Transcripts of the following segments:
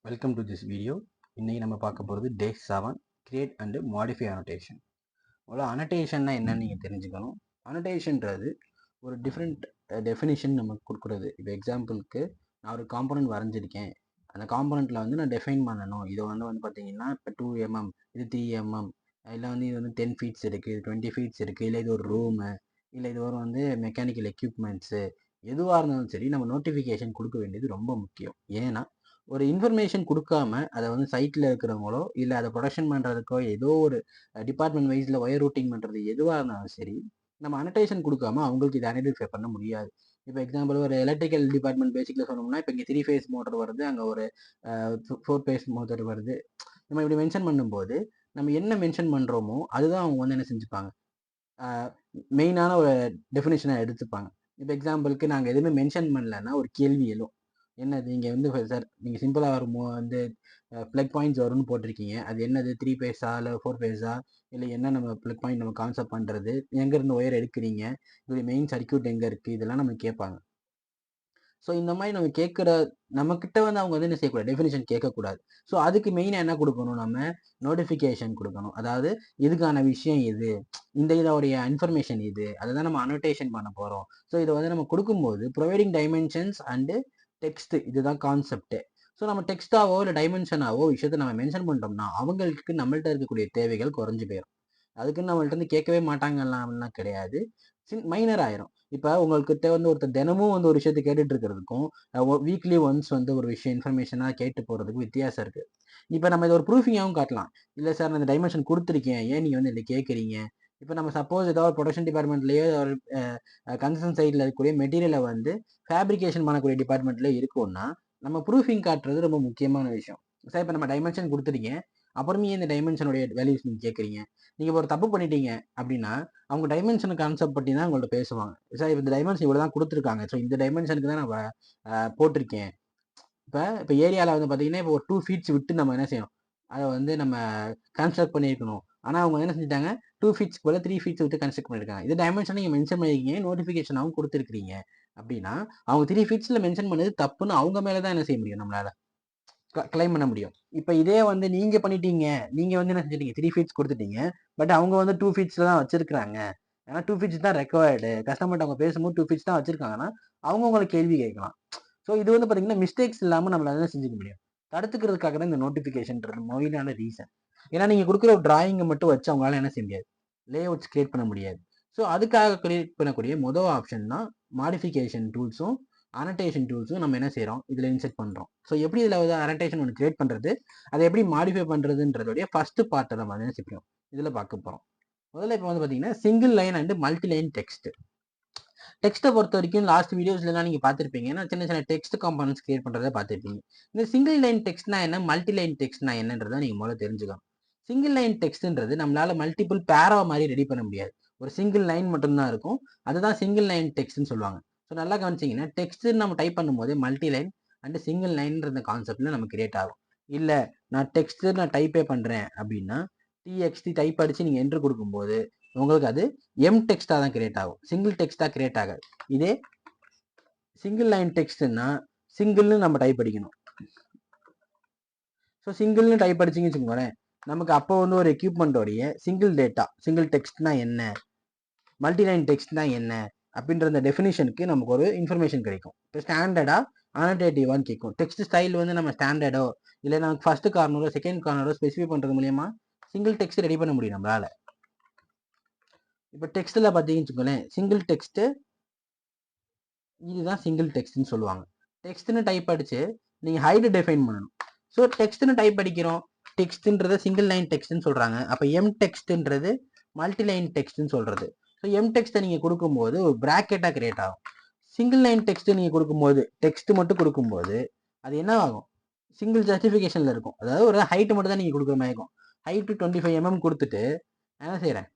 Welcome to this video. இன்னைக்கு நம்ம பார்க்க போகிறது டே 7 கிரியேட் அண்ட் மாடிஃபை அனோட்டேஷன். அவ்வளோ அனோட்டேஷன்னா என்னன்னு நீங்கள் தெரிஞ்சுக்கணும். அனோட்டேஷன்றது ஒரு டிஃப்ரெண்ட் டெஃபினிஷன் நமக்கு கொடுக்குறது. இப்போ எக்ஸாம்பிளுக்கு நான் ஒரு காம்பனண்ட் வரைஞ்சிருக்கேன். அந்த காம்பனண்ட்டில் வந்து நான் டெஃபைன் பண்ணணும். இது வந்து பார்த்தீங்கன்னா இப்போ 2mm, இது 3mm, இல்லை வந்து இது வந்து 10 ஃபீட்ஸ் இருக்குது, இது 20 ஃபீட்ஸ் இருக்குது, இல்லை இது ஒரு ரூமு, இல்லை இது ஒரு வந்து மெக்கானிக்கல் எக்யூப்மெண்ட்ஸு, எதுவாக இருந்தாலும் சரி நம்ம நோட்டிஃபிகேஷன் கொடுக்க வேண்டியது ரொம்ப முக்கியம். ஏன்னா ஒரு இன்ஃபர்மேஷன் கொடுக்காம அதை வந்து சைட்டில் இருக்கிறவங்களோ இல்லை அதை ப்ரொடக்ஷன் பண்ணுறதுக்கோ ஏதோ ஒரு டிபார்ட்மெண்ட் வைஸில் ஒயர் ரூட்டிங் பண்ணுறது எதுவாக இருந்தாலும் சரி நம்ம அனோட்டேஷன் கொடுக்காம அவங்களுக்கு இதை ஐடென்டிஃபை பண்ண முடியாது. இப்போ எக்ஸாம்பிள் ஒரு எலக்ட்ரிக்கல் டிபார்ட்மெண்ட் பேசிக்கில் சொன்னோம்னா இப்போ இங்கே 3 ஃபேஸ் மோட்டர் வருது, அங்கே ஒரு 4 ஃபேஸ் மோட்டர் வருது. நம்ம இப்படி மென்ஷன் பண்ணும்போது நம்ம என்ன மென்ஷன் பண்ணுறோமோ அதுதான் அவங்க வந்து என்ன செஞ்சுப்பாங்க, மெயினான ஒரு டெஃபினேஷனை எடுத்துப்பாங்க. இப்போ எக்ஸாம்பிளுக்கு நாங்கள் எதுவுமே மென்ஷன் பண்ணலன்னா ஒரு கேள்வி எழும். என்னது இங்கே வந்து சார் நீங்கள் சிம்பிளாக வரும் வந்து ப்ளக் பாயிண்ட்ஸ் வரும்னு போட்டிருக்கீங்க, அது என்னது 3 ஃபேஸா இல்லை 4 ஃபேஸா, இல்லை என்ன நம்ம ப்ளக் பாயிண்ட் நம்ம கான்செப்ட் பண்ணுறது, எங்கேருந்து ஒயர் எடுக்கிறீங்க, இதோடைய மெயின் சர்க்கியூட் எங்கே இருக்குது, இதெல்லாம் நம்ம கேட்பாங்க. ஸோ இந்த மாதிரி நம்ம கேட்குற நம்மக்கிட்ட வந்து அவங்க வந்து என்ன செய்யக்கூடாது, டெஃபினேஷன் கேட்கக்கூடாது. ஸோ அதுக்கு மெயினாக என்ன கொடுக்கணும், நம்ம நோட்டிஃபிகேஷன் கொடுக்கணும். அதாவது இதுக்கான விஷயம் இது, இந்த இதோடைய இன்ஃபர்மேஷன் இது, அதை தான் நம்ம அனோட்டேஷன் பண்ண போகிறோம். ஸோ இதை வந்து நம்ம கொடுக்கும்போது ப்ரொவைடிங் டைமென்ஷன்ஸ் அண்டு டெக்ஸ்ட், இதுதான் கான்செப்ட். ஸோ நம்ம டெக்ஸ்டாவோ இல்லை டைமென்ஷனாவோ விஷயத்தை நம்ம மென்ஷன் பண்ணிட்டோம்னா அவங்களுக்கு நம்மள்ட்ட இருக்கக்கூடிய தேவைகள் குறைஞ்சு போயிடும். அதுக்குன்னு நம்மள்ட்ட இருந்து கேட்கவே மாட்டாங்கலாம் கிடையாது, மைனர் ஆயிரும். இப்போ உங்கள்கிட்ட வந்து ஒருத்தர் தினமும் வந்து ஒரு விஷயத்தை கேட்டுட்டு இருக்கிறதுக்கும் வீக்லி ஒன்ஸ் வந்து ஒரு விஷயம் இன்ஃபர்மேஷனாக கேட்டு போகிறதுக்கு வித்தியாசம் இருக்குது. இப்போ நம்ம இதை ஒரு ப்ரூஃபிங்காகவும் காட்டலாம். இல்லை சார் நான் இந்த டைமென்ஷன் கொடுத்துருக்கேன், ஏன் நீங்கள் வந்து இதை கேட்குறீங்க. இப்போ நம்ம சப்போஸ் ஏதாவது ஒரு ப்ரொடக்ஷன் டிபார்ட்மெண்ட்லேயோ ஒரு கன்ஸ்ட்ரக்ஷன் சைடில் இருக்கக்கூடிய மெட்டீரியலை வந்து ஃபேப்ரிகேஷன் பண்ணக்கூடிய டிபார்ட்மெண்ட்லேயே இருக்கும்னா நம்ம ப்ரூஃபிங் காட்டுறது ரொம்ப முக்கியமான விஷயம். சார் இப்போ நம்ம டைமென்ஷன் கொடுத்துட்டீங்க, அப்புறமே இந்த டைமென்ஷனுடைய வேல்யூஸ் நீங்கள் கேட்குறீங்க. நீங்கள் ஒரு தப்பு பண்ணிட்டீங்க அப்படின்னா அவங்க டைமென்ஷன் கான்செப்ட் பற்றி தான் உங்கள்கிட்ட பேசுவாங்க. சார் இந்த டைமென்ஷன் இவ்வளோ தான் கொடுத்துருக்காங்க, ஸோ இந்த டைமென்ஷனுக்கு தான் நான் போட்டிருக்கேன். இப்போ ஏரியாவில் வந்து பார்த்தீங்கன்னா இப்போ ஒரு 2 ஃபீட்ஸ் விட்டு நம்ம என்ன செய்யணும், அதை வந்து நம்ம கன்ஸ்ட்ரக்ட் பண்ணியிருக்கணும். ஆனால் அவங்க என்ன செஞ்சுட்டாங்க, 2 ஃபீட்ஸ்க்கு போல 3 ஃபீட்ஸ் விட்டு கன்ஸ்ட்ரக்ட் பண்ணியிருக்காங்க. இது டைமென்ஷன் நீங்கள் மென்ஷன் பண்ணியிருக்கீங்க, நோட்டிஃபிகேஷனாகவும் கொடுத்துருக்கீங்க அப்படின்னா அவங்க 3 ஃபீட்ஸில் மென்ஷன் பண்ணது தப்புன்னு அவங்க மேலே தான் என்ன செய்ய முடியும், நம்மளால கிளைம் பண்ண முடியும். இப்போ இதே வந்து நீங்க பண்ணிட்டீங்க, நீங்க வந்து என்ன செஞ்சிட்டீங்க, 3 ஃபீட்ஸ் கொடுத்துட்டீங்க, பட் அவங்க வந்து 2 ஃபீட்ஸ்ல தான் வச்சிருக்காங்க, ஏன்னா 2 ஃபீட்ஸ் தான் ரெக்வயர்டு, கஸ்டமர்ட்ட அவங்க பேசும்போது 2 ஃபீட்ஸ் தான் வச்சிருக்காங்கன்னா அவங்க உங்களை கேள்வி கேட்கலாம். ஸோ இது வந்து பார்த்தீங்கன்னா மிஸ்டேக்ஸ் இல்லாமல் நம்மளால என்ன செஞ்சுக்க முடியும், தடுத்துக்கிறதுக்காக தான் இந்த நோட்டிஃபிகேஷன்ன்றது மெயினான ரீசன். ஏன்னா நீங்க கொடுக்குற ஒரு டிராயிங்கை மட்டும் வச்சு அவங்களால என்ன செய்ய முடியாது, லே அவுட்ஸ் கிரியேட் பண்ண முடியாது. ஸோ அதுக்காக கிரியேட் பண்ணக்கூடிய முதல் ஆப்ஷன் தான் மாடிஃபிகேஷன் டூல்ஸும் அனோட்டேஷன் டூல்ஸும் நம்ம என்ன செய்கிறோம், இதில் இன்செர்ட் பண்ணுறோம். ஸோ எப்படி இதில் வந்து அனோட்டேஷன் ஒன்று கிரியேட் பண்ணுறது, அதை எப்படி மாடிஃபை பண்ணுறதுன்றதோடைய ஃபர்ஸ்ட் பார்ட்டை நம்ம என்ன செய்யறோம், இதில் பார்க்க போகிறோம். முதல்ல இப்போ வந்து பார்த்தீங்கன்னா single line and multi line text. டெக்ஸ்ட்டை பொறுத்த வரைக்கும் லாஸ்ட் வீடியோஸ்லாம் நீங்கள் பார்த்துருப்பீங்க, ஏன்னா சின்ன சின்ன டெக்ஸ்ட் காம்பனன்ட்ஸ் கிரியேட் பண்ணுறதை பார்த்துருப்பீங்க. இந்த சிங்கிள் லைன் டெக்ஸ்ட்னா என்ன, மல்டி லைன் டெக்ஸ்ட்னா என்னன்றதை நீங்கள் முதல்ல தெரிஞ்சுக்கணும். சிங்கிள் லைன் டெக்ஸ்ட்ன்றது நம்மளால மல்டிபிள் பேரா மாதிரி ரெடி பண்ண முடியாது, ஒரு சிங்கிள் லைன் மட்டும்தான் இருக்கும், அதுதான் சிங்கிள் லைன் டெக்ஸ்ட்னு சொல்லுவாங்க. ஸோ நல்லா கவனிச்சிங்கன்னா டெக்ஸ்ட் நம்ம டைப் பண்ணும்போது மல்டி லைன் அண்ட் சிங்கிள் லைன்ற கான்செப்ட்ல நம்ம கிரியேட் ஆகும். இல்லை நான் டெக்ஸ்ட் நான் டைப்பே பண்ணுறேன் அப்படின்னா டிஎக்ஸ்டி டைப் அடிச்சு நீங்கள் என்ட்ரு கொடுக்கும்போது உங்களுக்கு அது எம் டெக்ஸ்டாக தான் கிரியேட் ஆகும், சிங்கிள் டெக்ஸ்டாக கிரியேட் ஆகாது. இதே சிங்கிள் லைன் டெக்ஸ்ட்னா சிங்கிள்னு நம்ம டைப் அடிக்கணும். ஸோ சிங்கிள்னு டைப் அடிச்சிங்கன்னு வச்சுக்கோங்களேன், நமக்கு அப்போ வந்து ஒரு எக்யூப்மெண்ட்டோடைய சிங்கிள் டேட்டா, சிங்கிள் டெக்ஸ்ட்னா என்ன, மல்டி லைன் டெக்ஸ்ட்னா என்ன அப்படின்ற அந்த டெஃபினிஷனுக்கு நமக்கு ஒரு இன்ஃபர்மேஷன் கிடைக்கும். இப்போ ஸ்டாண்டர்டாக அனோட்டேட்டிவான்னு கேட்கும். டெக்ஸ்ட் ஸ்டைல் வந்து நம்ம ஸ்டாண்டர்டோ இல்லை நமக்கு ஃபர்ஸ்ட் கார்னரோ செகண்ட் கார்னரோ ஸ்பெசிஃபை பண்ணுறது மூலியமா சிங்கிள் டெக்ஸ்ட் ரெடி பண்ண முடியும் நம்மளால. இப்போ டெக்ஸ்ட்டில் பார்த்தீங்கன்னு வச்சுக்கோங்களேன், சிங்கிள் டெக்ஸ்ட்டு இதுதான் சிங்கிள் டெக்ஸ்ட்னு சொல்லுவாங்க. டெக்ஸ்ட்னு டைப் அடிச்சு நீங்கள் ஹைட் டிஃபைன் பண்ணணும். ஸோ டெக்ஸ்ட்னு டைப் அடிக்கிறோம், டெக்ஸ்ட்ன்றது சிங்கிள் லைன் டெக்ஸ்ட்னு சொல்கிறாங்க. அப்போ எம் டெக்ஸ்ட்ன்றது மல்டி லைன் டெக்ஸ்ட்னு சொல்கிறது. ஸோ எம் டெக்ஸ்ட்டை நீங்கள் கொடுக்கும்போது ஒரு ப்ராக்கெட்டாக கிரியேட் ஆகும். சிங்கிள் லைன் டெக்ஸ்ட் நீங்கள் கொடுக்கும்போது டெக்ஸ்ட் மட்டும் கொடுக்கும்போது அது என்ன ஆகும், சிங்கிள் ஜஸ்டிஃபிகேஷனில் இருக்கும். அதாவது ஒரு ஹைட்டு மட்டும் தான் நீங்கள் கொடுக்குற மாதிரி இருக்கும். ஹைட்டு 25 mm கொடுத்துட்டு என்ன செய்கிறேன்,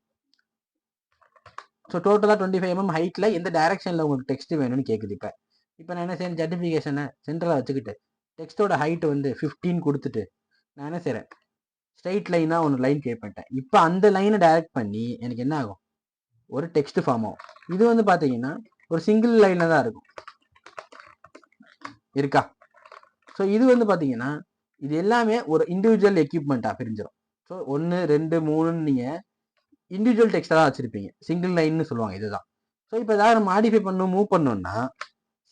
ஸோ டோட்டலாக 25 mm ஹைட்டில் எந்த டைரக்ஷனில் உங்களுக்கு டெக்ஸ்ட் வேணும்னு கேட்குது. இப்போ நான் என்ன செய்யறேன், ஜஸ்டிஃபிகேஷனை சென்டராக வச்சுக்கிட்டு டெக்ஸ்ட்டோட ஹைட் வந்து 15 கொடுத்துட்டு நான் என்ன செய்கிறேன், ஸ்ட்ரைட் லைனாக ஒன்று லைன் கிரியேட் பண்ணிட்டேன். இப்போ அந்த லைனை டைரக்ட் பண்ணி எனக்கு என்ன ஆகும், ஒரு டெக்ஸ்ட் ஃபார்ம் ஆகும். இது வந்து பார்த்தீங்கன்னா ஒரு சிங்கிள் லைனில் தான் இருக்கும் இருக்கா. ஸோ இது வந்து பார்த்தீங்கன்னா இது எல்லாமே ஒரு இண்டிவிஜுவல் எக்யூப்மெண்ட்டாக பிரிஞ்சிடும். ஸோ 1 2 3ன்னு நீங்கள் இண்டிவிஜுவல் டெக்ஸ்டாக வச்சுருப்பீங்க. சிங்கிள் லைன்னு சொல்லுவாங்க இதுதான். ஸோ இப்போ ஏதாவது மாடிஃபை பண்ணணும் மூவ் பண்ணணும்னா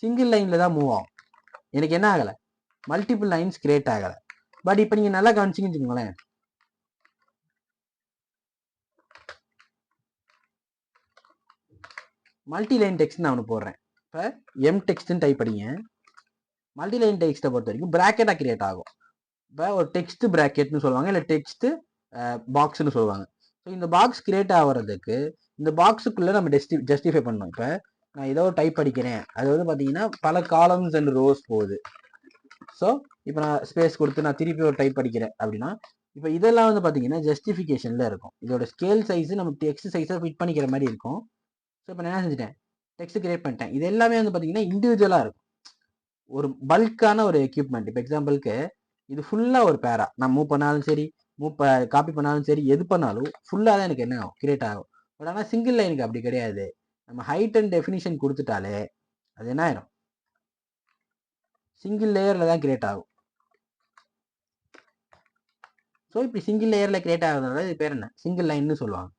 சிங்கிள் லைனில் தான் மூவ் ஆகும். எனக்கு என்ன ஆகலை, மல்டிபிள் லைன்ஸ் கிரியேட் ஆகலை. பட் இப்போ நீங்கள் நல்லா கவனிச்சிங்கன்னு வச்சுக்கோங்களேன், மல்டி லைன் டெக்ஸ்ட் நான் ஒன்று போடுறேன். இப்போ எம் டெக்ஸ்ட்னு டைப் படிங்க. மல்டி லைன் டெக்ஸ்ட்டை பொறுத்த வரைக்கும் பிராக்கெட்டாக கிரியேட் ஆகும். இப்போ ஒரு டெக்ஸ்ட் பிராக்கெட்னு சொல்லுவாங்க, இல்லை டெக்ஸ்ட் பாக்ஸ்னு சொல்லுவாங்க. ஸோ இந்த பாக்ஸ் கிரியேட் ஆகிறதுக்கு இந்த பாக்ஸுக்குள்ளே நம்ம ஜஸ்டிஃபை பண்ணணும். இப்போ நான் ஏதோ டைப் படிக்கிறேன், அது வந்து பார்த்தீங்கன்னா பல காலம்ஸ் அண்ட் ரோஸ் போகுது. ஸோ இப்போ நான் ஸ்பேஸ் கொடுத்து நான் திருப்பி ஒரு டைப் படிக்கிறேன் அப்படின்னா, இப்போ இதெல்லாம் வந்து பார்த்தீங்கன்னா ஜஸ்டிஃபிகேஷனில் இருக்கும். இதோட ஸ்கேல் சைஸு நம்ம டெக்ஸ்ட் சைஸை ஃபிட் பண்ணிக்கிற மாதிரி இருக்கும். ஸோ இப்போ நான் என்ன செஞ்சுட்டேன், டெக்ஸ்ட் கிரியேட் பண்ணிட்டேன். இது எல்லாமே வந்து பார்த்தீங்கன்னா இண்டிவிஜுவலாக இருக்கும், ஒரு பல்கான ஒரு எக்யூப்மெண்ட். இப்போ எக்ஸாம்பிளுக்கு இது ஃபுல்லாக ஒரு பேரா நான் மூவ் பண்ணாலும் சரி, காப்பி பண்ணாலும் சரி, எது பண்ணாலும் ஃபுல்லாக தான் எனக்கு என்ன ஆகும், கிரியேட் ஆகும். பட் ஆனால் சிங்கிள் லைனுக்கு அப்படி கிடையாது. நம்ம ஹைட் அண்ட் டெஃபினிஷன் கொடுத்துட்டாலே அது என்ன ஆயிடும், சிங்கிள் லேயரில் தான் கிரியேட் ஆகும். ஸோ இப்படி சிங்கிள் லேயரில் கிரியேட் ஆகுறதுனால இது பேர் என்ன, சிங்கிள் லைன்னு சொல்லுவாங்க.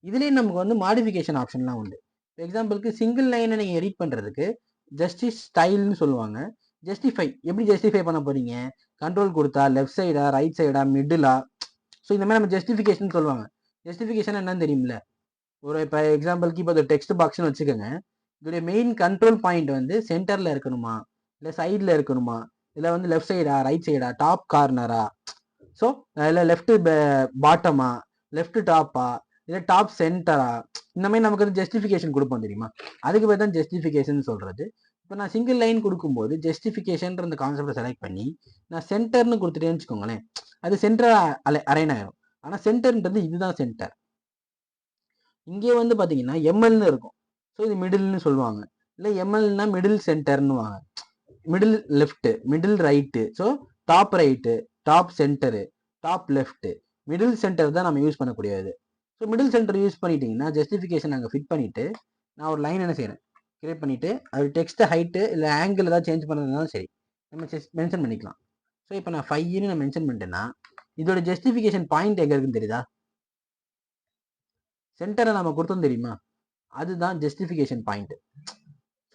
இதுலேயே நமக்கு வந்து மாடிஃபிகேஷன் ஆப்ஷன்லாம் உண்டு. எக்ஸாம்பிளுக்கு சிங்கிள் லைனை நீங்கள் எடிட் பண்ணுறதுக்கு ஜஸ்டிஸ் ஸ்டைல்னு சொல்லுவாங்க. ஜஸ்டிஃபை எப்படி ஜஸ்டிஃபை பண்ண போறீங்க, கண்ட்ரோல் கொடுத்தா லெஃப்ட் சைடா ரைட் சைடா மிடிலா, ஸோ இந்த மாதிரி நம்ம ஜஸ்டிஃபிகேஷன் சொல்லுவாங்க. ஜஸ்டிஃபிகேஷன் என்னன்னு தெரியுமில்ல, ஒரு இப்போ எக்ஸாம்பிளுக்கு இப்போ டெக்ஸ்ட் பாக்ஸ்னு வச்சுக்கோங்க. இதோடைய மெயின் கண்ட்ரோல் பாயிண்ட் வந்து சென்டரில் இருக்கணுமா, இல்லை சைடில் இருக்கணுமா, இல்லை வந்து லெஃப்ட் சைடா ரைட் சைடா டாப் கார்னரா, ஸோ இல்லை லெஃப்ட் பாட்டமா லெஃப்ட் டாப்பா இல்லை டாப் சென்டரா, இந்த மாதிரி நமக்கு வந்து ஜஸ்டிஃபிகேஷன் கொடுப்போம் தெரியுமா, அதுக்கு பேர் தான் ஜஸ்டிஃபிகேஷன் சொல்கிறது. இப்போ நான் சிங்கிள் லைன் கொடுக்கும்போது ஜஸ்டிஃபிகேஷன்ற அந்த கான்செப்டை செலக்ட் பண்ணி நான் சென்டர்னு கொடுத்துட்டேன்னு வச்சுக்கோங்களேன், அது சென்டராக அரைன் ஆயிரும். ஆனால் சென்டர்ன்றது இதுதான் சென்டர். இங்கே வந்து பார்த்தீங்கன்னா எம்எல்னு இருக்கும், ஸோ இது மிடில்னு சொல்லுவாங்க. இல்லை எம்எல்னா மிடில் சென்டர்னு வாங்க, middle left middle right, so top right top centre top left, middle centre தான் நம்ம யூஸ் பண்ணக்கூடியது. ஸோ மிடில் சென்டர் யூஸ் பண்ணிட்டீங்கன்னா ஜஸ்டிஃபிகேஷன் அங்கே ஃபிட் பண்ணிவிட்டு நான் ஒரு லைன் என்ன செய்கிறேன், கிரியேட் பண்ணிவிட்டு அது டெக்ஸ்ட் ஹைட்டு இல்லை ஆங்கிள் ஏதாவது சேஞ்ச் பண்ணுறதுனாலும் சரி நம்ம மென்ஷன் பண்ணிக்கலாம். ஸோ இப்போ நான் 5ன்னு நான் மென்ஷன் பண்ணிட்டேன்னா இதோட ஜஸ்டிஃபிகேஷன் பாயிண்ட் எங்கே இருக்குன்னு தெரியுதா, சென்டரை நம்ம கொடுத்தோம் தெரியுமா, அதுதான் justification point.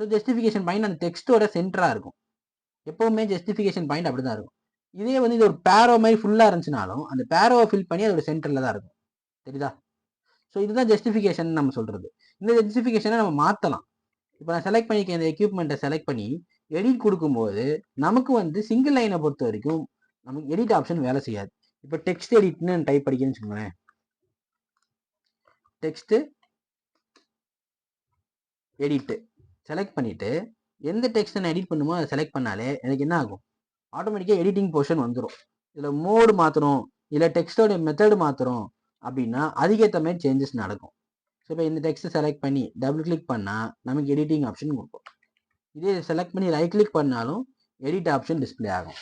So justification point அந்த டெக்ஸ்ட்டோட சென்டராக இருக்கும். எப்போவுமே ஜஸ்டிஃபிகேஷன் பாயிண்ட் அப்படி தான் இருக்கும். இதே வந்து இது ஒரு பேரோ மாதிரி ஃபுல்லாக இருந்துச்சுனாலும் அந்த பேரோவை ஃபில் பண்ணி அதோட சென்டரில் தான் இருக்கும், தெரியுதா. ஸோ இதுதான் ஜஸ்டிஃபிகேஷன் நம்ம சொல்கிறது. இந்த ஜஸ்டிஃபிகேஷனை நம்ம மாற்றலாம். இப்போ நான் செலக்ட் பண்ணிக்க இந்த எக்யூப்மெண்ட்டை செலக்ட் பண்ணி எடிட் கொடுக்கும்போது நமக்கு வந்து சிங்கிள் லைனை பொறுத்த வரைக்கும் நமக்கு எடிட் ஆப்ஷன் வேலை செய்யாது. இப்போ டெக்ஸ்ட் எடிட்னு டைப் படிக்கிறேன்னு வச்சுக்கோங்களேன், டெக்ஸ்ட் எடிட்டு செலக்ட் பண்ணிவிட்டு எந்த டெக்ஸ்ட்டை நான் எடிட் பண்ணுமோ அதை செலக்ட் பண்ணாலே எனக்கு என்ன ஆகும், ஆட்டோமேட்டிக்காக எடிட்டிங் போர்ஷன் வந்துடும். இதில் மோடு மாற்றணும் இல்லை டெக்ஸ்டோட மெத்தடு மாற்றுறோம் அப்படின்னா அதுக்கேற்ற மாதிரி சேஞ்சஸ் நடக்கும். ஸோ இப்போ இந்த டெக்ஸ்ட்டை செலக்ட் பண்ணி டபுள் கிளிக் பண்ணால் நமக்கு எடிட்டிங் ஆப்ஷன் கொடுக்கும். இதே செலக்ட் பண்ணி ரைட் கிளிக் பண்ணாலும் எடிட் ஆப்ஷன் டிஸ்பிளே ஆகும்.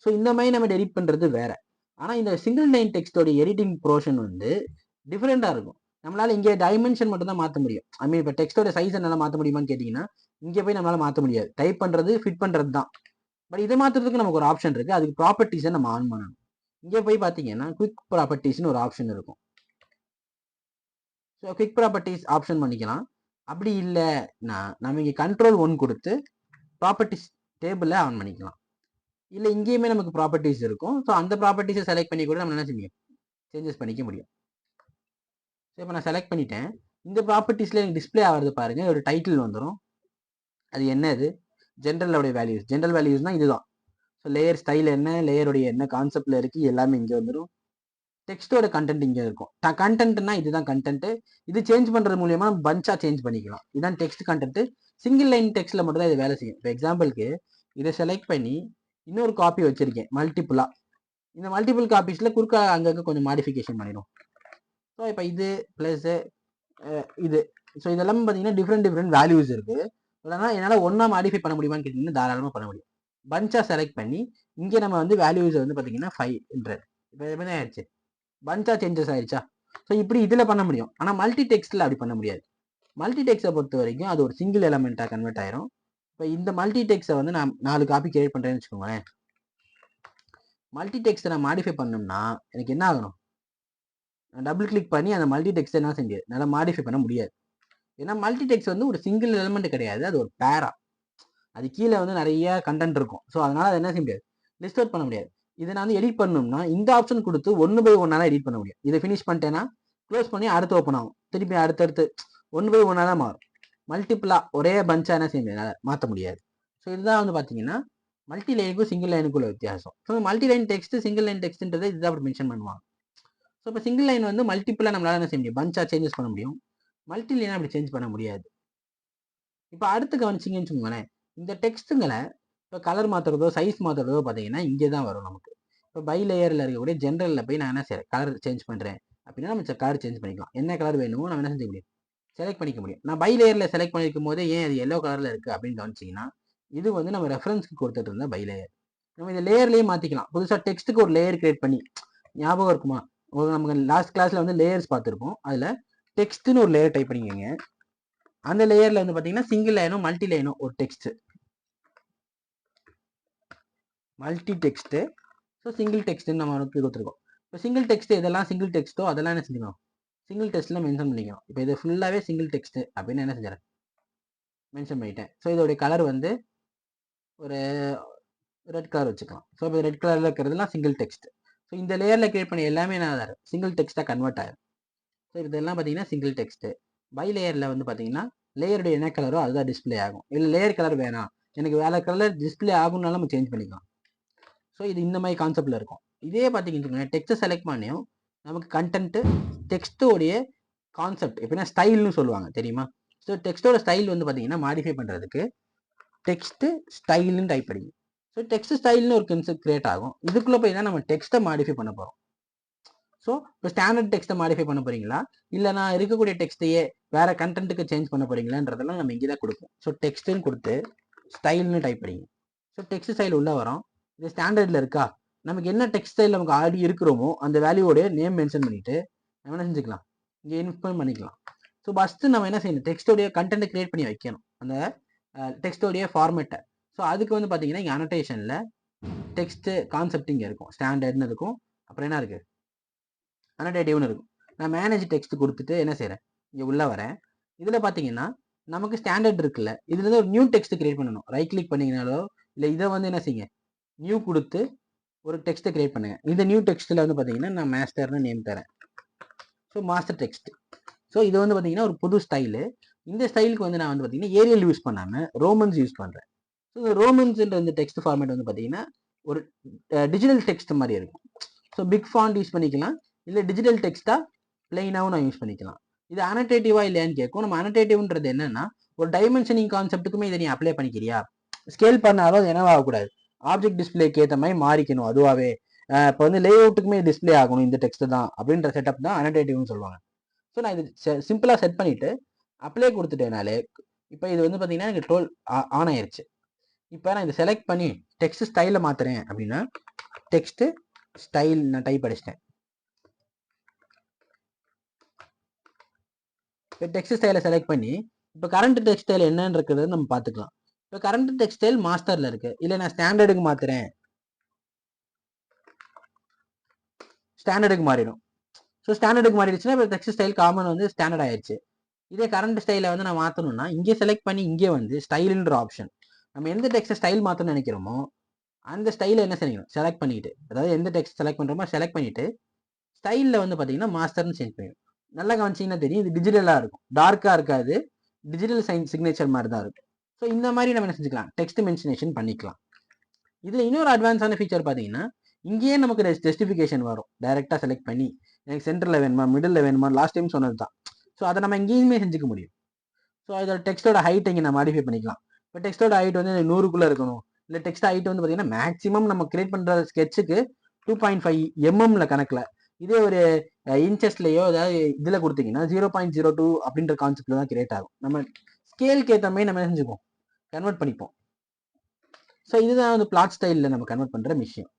ஸோ இந்த மாதிரி நம்ம எடிட் பண்ணுறது வேறு. ஆனால் இந்த சிங்கிள் லைன் டெக்ஸ்டோட எடிட்டிங் போர்ஷன் வந்து டிஃப்ரெண்ட்டாக இருக்கும். நம்மளால் இங்கே டைமென்ஷன் மட்டும் தான் மாற்ற முடியும். ஐ மீன் இப்போ டெக்ஸ்டோட சைஸ் என்னால் மாற்ற முடியுமான்னு கேட்டிங்கன்னா இங்கே போய் நம்மளால் மாற்ற முடியாது. டைப் பண்ணுறது ஃபிட் பண்ணுறது தான். பட் இதை மாற்றுறதுக்கு நமக்கு ஒரு ஆப்ஷன் இருக்குது, அதுக்கு ப்ராப்பர்ட்டிஸை நம்ம ஆன் பண்ணணும். இங்கே போய் பார்த்தீங்கன்னா குவிக் ப்ராப்பர்ட்டிஸ்னு ஒரு ஆப்ஷன் இருக்கும். ஸோ குவிக் ப்ராப்பர்ட்டிஸ் ஆப்ஷன் பண்ணிக்கலாம். அப்படி இல்லைன்னா நம்ம இங்கே கண்ட்ரோல் 1 கொடுத்து ப்ராப்பர்ட்டிஸ் டேபிளில் ஆன் பண்ணிக்கலாம். இல்லை இங்கேயுமே நமக்கு ப்ராப்பர்ட்டிஸ் இருக்கும். ஸோ அந்த ப்ராப்பர்ட்டிஸை செலக்ட் பண்ணி கூட நம்ம என்ன செய்ய முடியும், சேஞ்சஸ் பண்ணிக்க முடியும். ஸோ இப்போ நான் செலக்ட் பண்ணிட்டேன். இந்த ப்ராப்பர்ட்டிஸில் எனக்கு டிஸ்பிளே ஆகிறது பாருங்கள், ஒரு டைட்டில் வந்துடும். அது என்னது, ஜென்ரலோடைய வேல்யூஸ். ஜென்ரல் வேல்யூஸ்னால் இதுதான். ஸோ லேயர் ஸ்டைல் என்ன, லேயருடைய என்ன கான்செப்டில் இருக்குது எல்லாமே இங்கே வந்துடும். டெக்ஸ்ட்டோட கண்டென்ட் இங்கே இருக்கும். கண்டென்ட்னா இதுதான் கண்டென்ட்டு. இது சேஞ்ச் பண்ணுறது மூலியமாக நம்ம பஞ்சாக சேஞ்ச் பண்ணிக்கலாம். இதுதான் டெக்ஸ்ட் கண்டென்ட்டு. சிங்கிள் லைன் டெக்ஸ்ட்டில் மட்டும் தான் இது வேலை செய்யும். இப்போ எக்ஸாம்பிளுக்கு இதை செலக்ட் பண்ணி இன்னொரு காப்பி வச்சுருக்கேன் மல்டிப்புளாக. இந்த மல்டிபிள் காப்பீஸில் குறுக்கா அங்கங்கே கொஞ்சம் மாடிஃபிகேஷன் பண்ணிடும். ஸோ இப்போ இது ப்ளஸ்ஸு இது, ஸோ இதெல்லாம் பார்த்தீங்கன்னா டிஃப்ரெண்ட் வேல்யூஸ் இருக்குது. அதனால் என்னால் ஒன்றா மாடிஃபை பண்ண முடியுமான்னு கேட்டிங்கன்னா தாராளமாக பண்ண முடியும். பஞ்சாக செலக்ட் பண்ணி இங்கே நம்ம வந்து வேல்யூஸை வந்து பார்த்தீங்கன்னா 500 இப்போ எப்படி ஆயிடுச்சு, பஞ்சாக சேஞ்சஸ் ஆயிடுச்சா. ஸோ இப்படி இதில் பண்ண முடியும். ஆனால் மல்டி டெக்ஸ்ட்டில் அப்படி பண்ண முடியாது. மல்டி டெக்ஸ்ட்டை பொறுத்த வரைக்கும் அது ஒரு சிங்கிள் எலமெண்ட்டாக கன்வெர்ட் ஆயிரும். இப்போ இந்த மல்டி டெக்ஸ்ட்டை வந்து நான் 4 காப்பி கிரியேட் பண்ணுறேன்னு வச்சுக்கோங்களேன். மல்டி டெக்ஸ்ட்டை நான் மாடிஃபை பண்ணோம்னா எனக்கு என்ன ஆகணும், நான் டபுள் கிளிக் பண்ணி அந்த மல்டி டெக்ஸ்ட்டை என்ன செஞ்சு என்னால் மாடிஃபை பண்ண முடியாது. ஏன்னா மல்டி டெக்ஸ்ட் வந்து ஒரு சிங்கிள் எலிமெண்ட் கிடையாது, அது ஒரு பேரா, அது கீழே வந்து நிறைய கண்டென்ட் இருக்கும். ஸோ அதனால அதை என்ன செய்ய முடியாது, லிஸ்ட் அவுட் பண்ண முடியாது. இதை நான் வந்து எடிட் பண்ணணும்னா இந்த ஆப்ஷன் கொடுத்து 1 by 1 எடிட் பண்ண முடியும். இதை ஃபினிஷ் பண்ணிட்டேன்னா க்ளோஸ் பண்ணி அடுத்து ஓப்பன் ஆகும், திருப்பி அடுத்தடுத்து 1 by 1 தான் மாறும். மல்டிபிளா ஒரே பஞ்சா என்ன செய்ய முடியாது, மாற்ற முடியாது. ஸோ இதுதான் வந்து பார்த்தீங்கன்னா மல்டி லைனுக்கும் சிங்கிள் லைனுக்குள்ள வித்தியாசம். So multi line text single line டெக்ஸ்ட்ன்றதை இதுதான் அப்படி மென்ஷன் பண்ணுவாங்க. ஸோ இப்போ சிங்கிள் லைன் வந்து மல்டிபிளா நம்மளால என்ன செய்ய முடியும், பஞ்சா சேஞ்சஸ் பண்ண முடியும். மல்டி லைனா அப்படி சேஞ்ச் பண்ண முடியாது. இப்போ அடுத்து கவனிச்சிங்கன்னு வச்சுக்கோங்களேன், இந்த டெக்ஸ்ட்டுங்களை இப்போ கலர் மாற்றுறதோ சைஸ் மாற்றுறதோ பார்த்தீங்கன்னா இங்கே தான் வரும் நமக்கு. இப்போ பை லேயரில் இருக்கக்கூடிய ஜென்ரலில் போய் நான் என்ன செய்யறேன், கலர் சேஞ்ச் பண்ணுறேன் அப்படின்னா நம்ம கலர் சேஞ்ச் பண்ணிக்கலாம். என்ன கலர் வேணுமோ நம்ம என்ன செஞ்ச முடியும், செலக்ட் பண்ணிக்க முடியும். நான் பை லேயரில் செலக்ட் பண்ணிருக்கும் போது ஏன் அது எல்லோ கலரில் இருக்குது அப்படின்னு கவனிச்சிங்கன்னா, இது வந்து நம்ம ரெஃபரன்ஸ்க்கு கொடுத்துட்டு இருந்த பை லேயர். நம்ம இந்த லேயர்லேயே மாற்றிக்கலாம். புதுசாக டெக்ஸ்ட்டுக்கு ஒரு லேயர் கிரியேட் பண்ணி, ஞாபகம் இருக்குமா, நமக்கு லாஸ்ட் கிளாஸில் வந்து லேயர்ஸ் பார்த்துருப்போம். அதில் டெக்ஸ்ட்டுன்னு ஒரு லேயர் டைப் பண்ணிக்கோங்க. அந்த லேயரில் வந்து பார்த்தீங்கன்னா சிங்கிள் லைனோ மல்டி லைனோ ஒரு text, multi text, so single டெக்ஸ்ட்டுன்னு நம்ம கொடுத்துருக்கோம். இப்போ சிங்கிள் டெக்ஸ்ட் இதெல்லாம் சிங்கிள் டெக்ஸ்ட்டோ அதெல்லாம் என்ன செஞ்சுக்கணும், சிங்கிள் டெக்ஸ்ட்டில் மென்ஷன் பண்ணிக்கணும். இப்போ இது ஃபுல்லாகவே சிங்கிள் டெக்ஸ்ட்டு அப்படின்னு என்ன செஞ்சேன், மென்ஷன் பண்ணிட்டேன். ஸோ இதோடைய கலர் வந்து ஒரு ரெட் கலர் வச்சுக்கலாம். ஸோ இப்போ ரெட் கலரில் இருக்கிறதுலாம் சிங்கிள் டெக்ஸ்ட். ஸோ இந்த லேயரில் கிரியேட் பண்ணி எல்லாமே என்ன ஆகும், சிங்கிள் டெக்ஸ்ட்டாக கன்வெர்ட் ஆகும். ஸோ இதெல்லாம் பார்த்தீங்கன்னா சிங்கிள் டெக்ஸ்ட்டு. பை லேயரில் வந்து பார்த்தீங்கன்னா லேயருடைய என்ன கலரோ அதுதான் டிஸ்பிளே ஆகும். இல்லை லேயர் கலர் வேணாம், எனக்கு வேற கலர் டிஸ்பிளே ஆகும்னாலும் நம்ம சேஞ்ச் பண்ணிக்கலாம். ஸோ இது இந்த மாதிரி கான்செப்டில் இருக்கும். இதே பார்த்தீங்கன்னா டெக்ஸ்ட்டை செலக்ட் பண்ணியும் நமக்கு கண்டென்ட்டு டெக்ஸ்ட்டோடைய கான்செப்ட் எப்படின்னா ஸ்டைல்னு சொல்லுவாங்க தெரியுமா. ஸோ டெக்ஸ்ட்டோட ஸ்டைல் வந்து பார்த்தீங்கன்னா மாடிஃபை பண்ணுறதுக்கு டெக்ஸ்ட்டு ஸ்டைல்னு டைப் பண்ணி, ஸோ டெக்ஸ்ட் ஸ்டைல்னு ஒரு கன்செப்ட் கிரியேட் ஆகும். இதுக்குள்ளே போய் தான் நம்ம டெக்ஸ்ட்டை மாடிஃபை பண்ண போகிறோம். ஸோ இப்போ ஸ்டாண்டர்ட் டெக்ஸ்ட்டை மாடிஃபை பண்ண போறீங்களா, இல்லை நான் இருக்கக்கூடிய டெக்ஸ்ட்டையே வேற கண்டென்ட்டுக்கு சேஞ்ச் பண்ண போறீங்களான்றதெல்லாம் நம்ம இங்கே தான் கொடுப்போம். ஸோ டெக்ஸ்ட்டுன்னு கொடுத்து ஸ்டைல்னு டைப் பண்ணிங்க. ஸோ டெக்ஸ்ட் ஸ்டைல் உள்ள வரும். இது ஸ்டாண்டர்டில் இருக்கா, நமக்கு என்ன டெக்ஸ்ட் ஸ்டைல் நமக்கு ஆல்ரெடி இருக்கிறோமோ அந்த வேல்யூவோட நேம் மென்ஷன் பண்ணிட்டு நம்ம என்ன செஞ்சுக்கலாம், இங்கே இன்ஃபார்ம் பண்ணிக்கலாம். ஸோ ஃபஸ்ட்டு நம்ம என்ன செய்யணும், டெக்ஸ்டோடைய கண்டென்ட் கிரியேட் பண்ணி வைக்கணும், அந்த டெக்ஸ்டோடைய ஃபார்மேட்டை. ஸோ அதுக்கு வந்து பார்த்தீங்கன்னா இங்கே அனோட்டேஷனில் டெக்ஸ்ட் கான்செப்ட் இங்கே இருக்கும், ஸ்டாண்டர்ட்னு இருக்கும், அப்புறம் என்ன இருக்குது அனோடேட்டிவ்னு இருக்கும். நான் மேனேஜ் டெக்ஸ்ட் கொடுத்துட்டு என்ன செய்கிறேன், இங்கே உள்ளே வரேன். இதில் பார்த்தீங்கன்னா நமக்கு ஸ்டாண்டர்ட் இருக்குல்ல, இதுலேருந்து ஒரு நியூ டெக்ஸ்ட் கிரியேட் பண்ணணும். ரைட் கிளிக் பண்ணிங்கனாலோ இல்லை இதை வந்து என்ன செய்யுங்க, நியூ கொடுத்து ஒரு டெக்ஸ்ட்டை கிரியேட் பண்ணுங்க. இந்த நியூ டெக்ஸ்ட்டில் வந்து பார்த்தீங்கன்னா நான் மாஸ்டர்னு நேம் தரேன். So master text. ஸோ இது வந்து பார்த்தீங்கன்னா ஒரு புது ஸ்டைலு. இந்த ஸ்டைலுக்கு வந்து நான் வந்து பார்த்தீங்கன்னா ஏரியல் யூஸ் பண்ணாமல் ரோமன்ஸ் யூஸ் பண்ணுறேன். ஸோ இந்த ரோமன்ஸ்ன்ற இந்த டெக்ஸ்ட் ஃபார்மேட் வந்து பார்த்தீங்கன்னா ஒரு டிஜிட்டல் டெக்ஸ்ட் மாதிரி இருக்கும். ஸோ பிக் ஃபாண்ட் யூஸ் பண்ணிக்கலாம், இல்லை டிஜிட்டல் டெக்ஸ்ட்டாக பிளைனாகவும் நான் யூஸ் பண்ணிக்கலாம். இது அனோடேட்டிவா இல்லையான்னு கேட்கும். நம்ம அனோடேட்டிவ்ன்றது என்னன்னா ஒரு டைமென்ஷனிங் கான்செப்ட்டுக்குமே இதை நீ அப்ளை பண்ணிக்கிறியா, ஸ்கேல் பண்ணாலும் அது என்னவாகக்கூடாது, ஆப்ஜெக்ட் டிஸ்பிளேக்கு ஏற்ற மாதிரி மாறிக்கணும் அதுவாகவே. இப்போ வந்து லே அவுட்டுக்குமே டிஸ்பிளே ஆகணும் இந்த டெக்ஸ்ட் தான் அப்படின்ற செட்டப் தான் அனோடேட்டிவ்னு சொல்லுவாங்க. ஸோ நான் இது சிம்பிளாக செட் பண்ணிவிட்டு அப்ளை கொடுத்துட்டேனாலே இப்போ இது வந்து பார்த்தீங்கன்னா எனக்கு 12 ஆன் ஆயிடுச்சு. இப்போ நான் இதை செலக்ட் பண்ணி டெக்ஸ்ட் ஸ்டைலை மாற்றுறேன் அப்படின்னா டெக்ஸ்ட் ஸ்டைல் நான் டைப் அடிச்சிட்டேன். இப்போ டெக்ஸ்ட் ஸ்டைலை செலக்ட் பண்ணி இப்போ கரண்ட் டெக்ஸ்ட் ஸ்டைல் என்னன்னு இருக்கிறது நம்ம பார்த்துக்கலாம். இப்போ கரண்ட் டெக்ஸ்ட் ஸ்டைல் மாஸ்டரில் இருக்கு, இல்லை நான் ஸ்டாண்டர்டுக்கு மாற்றுறேன், ஸ்டாண்டர்டுக்கு மாறிடும். ஸோ ஸ்டாண்டர்டுக்கு மாறிடுச்சுன்னா இப்போ டெக்ஸ்ட் ஸ்டைல் காமன் வந்து ஸ்டாண்டர்ட் ஆயிடுச்சு. இதே கரண்ட் ஸ்டைலை வந்து நான் மாற்றணும்னா இங்கே செலக்ட் பண்ணி இங்கே வந்து ஸ்டைலுன்ற ஆப்ஷன், நம்ம எந்த டெக்ஸ்ட் ஸ்டைல் மாற்றணும்னு நினைக்கிறோமோ அந்த ஸ்டைலை என்ன செய்யணும் செலக்ட் பண்ணிட்டு, அதாவது எந்த டெக்ஸ்ட் செலக்ட் பண்ணுறோமோ செலக்ட் பண்ணிட்டு ஸ்டைலில் வந்து பார்த்தீங்கன்னா மாஸ்டர்னு சேஞ்ச் பண்ணிடும். நல்லா கவனிச்சிங்கன்னா தெரியும், இது டிஜிட்டலாக இருக்கும், டார்க்காக இருக்காது, டிஜிட்டல் சைன் சிக்னேச்சர் மாதிரி தான் இருக்கும். ஸோ இந்த மாதிரி நம்ம என்ன செஞ்சுக்கலாம், டெக்ஸ்ட் மென்ஷனேஷன் பண்ணிக்கலாம். இதில் இன்னொரு அட்வான்ஸான ஃபீச்சர் பார்த்தீங்கன்னா இங்கேயே நமக்கு ஜஸ்டிஃபிகேஷன் வரும். டைரெக்டாக செலக்ட் பண்ணி எனக்கு சென்டரில் வேணுமா மிடில் வேணுமா லாஸ்ட் டைம் சொன்னது தான். ஸோ அதை நம்ம இங்கேயுமே செஞ்சுக்க முடியும். ஸோ இதோட டெக்ஸ்ட்டோட ஹைட் இங்கே நான் மாடிஃபை பண்ணிக்கலாம். இப்போ டெக்ஸ்ட்டோட ஹைட் வந்து 100க்குள்ளே இருக்கணும், இல்லை டெக்ஸ்ட் ஹைட் வந்து பார்த்தீங்கன்னா மேக்ஸிமம் நம்ம கிரியேட் பண்ணுற ஸ்கெட்சுக்கு 2.5 mm கணக்கில், இதே ஒரு இன்ச்சஸ்லையோ ஏதாவது இதில் கொடுத்தீங்கன்னா 0.02 அப்படின்ற கான்செப்டில் தான் கிரியேட் ஆகும். நம்ம ஸ்கேலுக்கு ஏற்ற மாதிரி நம்ம செஞ்சுப்போம், கன்வெர்ட் பண்ணிப்போம். ஸோ இதுதான் வந்து பிளாட் ஸ்டைலில் நம்ம கன்வெர்ட் பண்ணுற விஷயம்.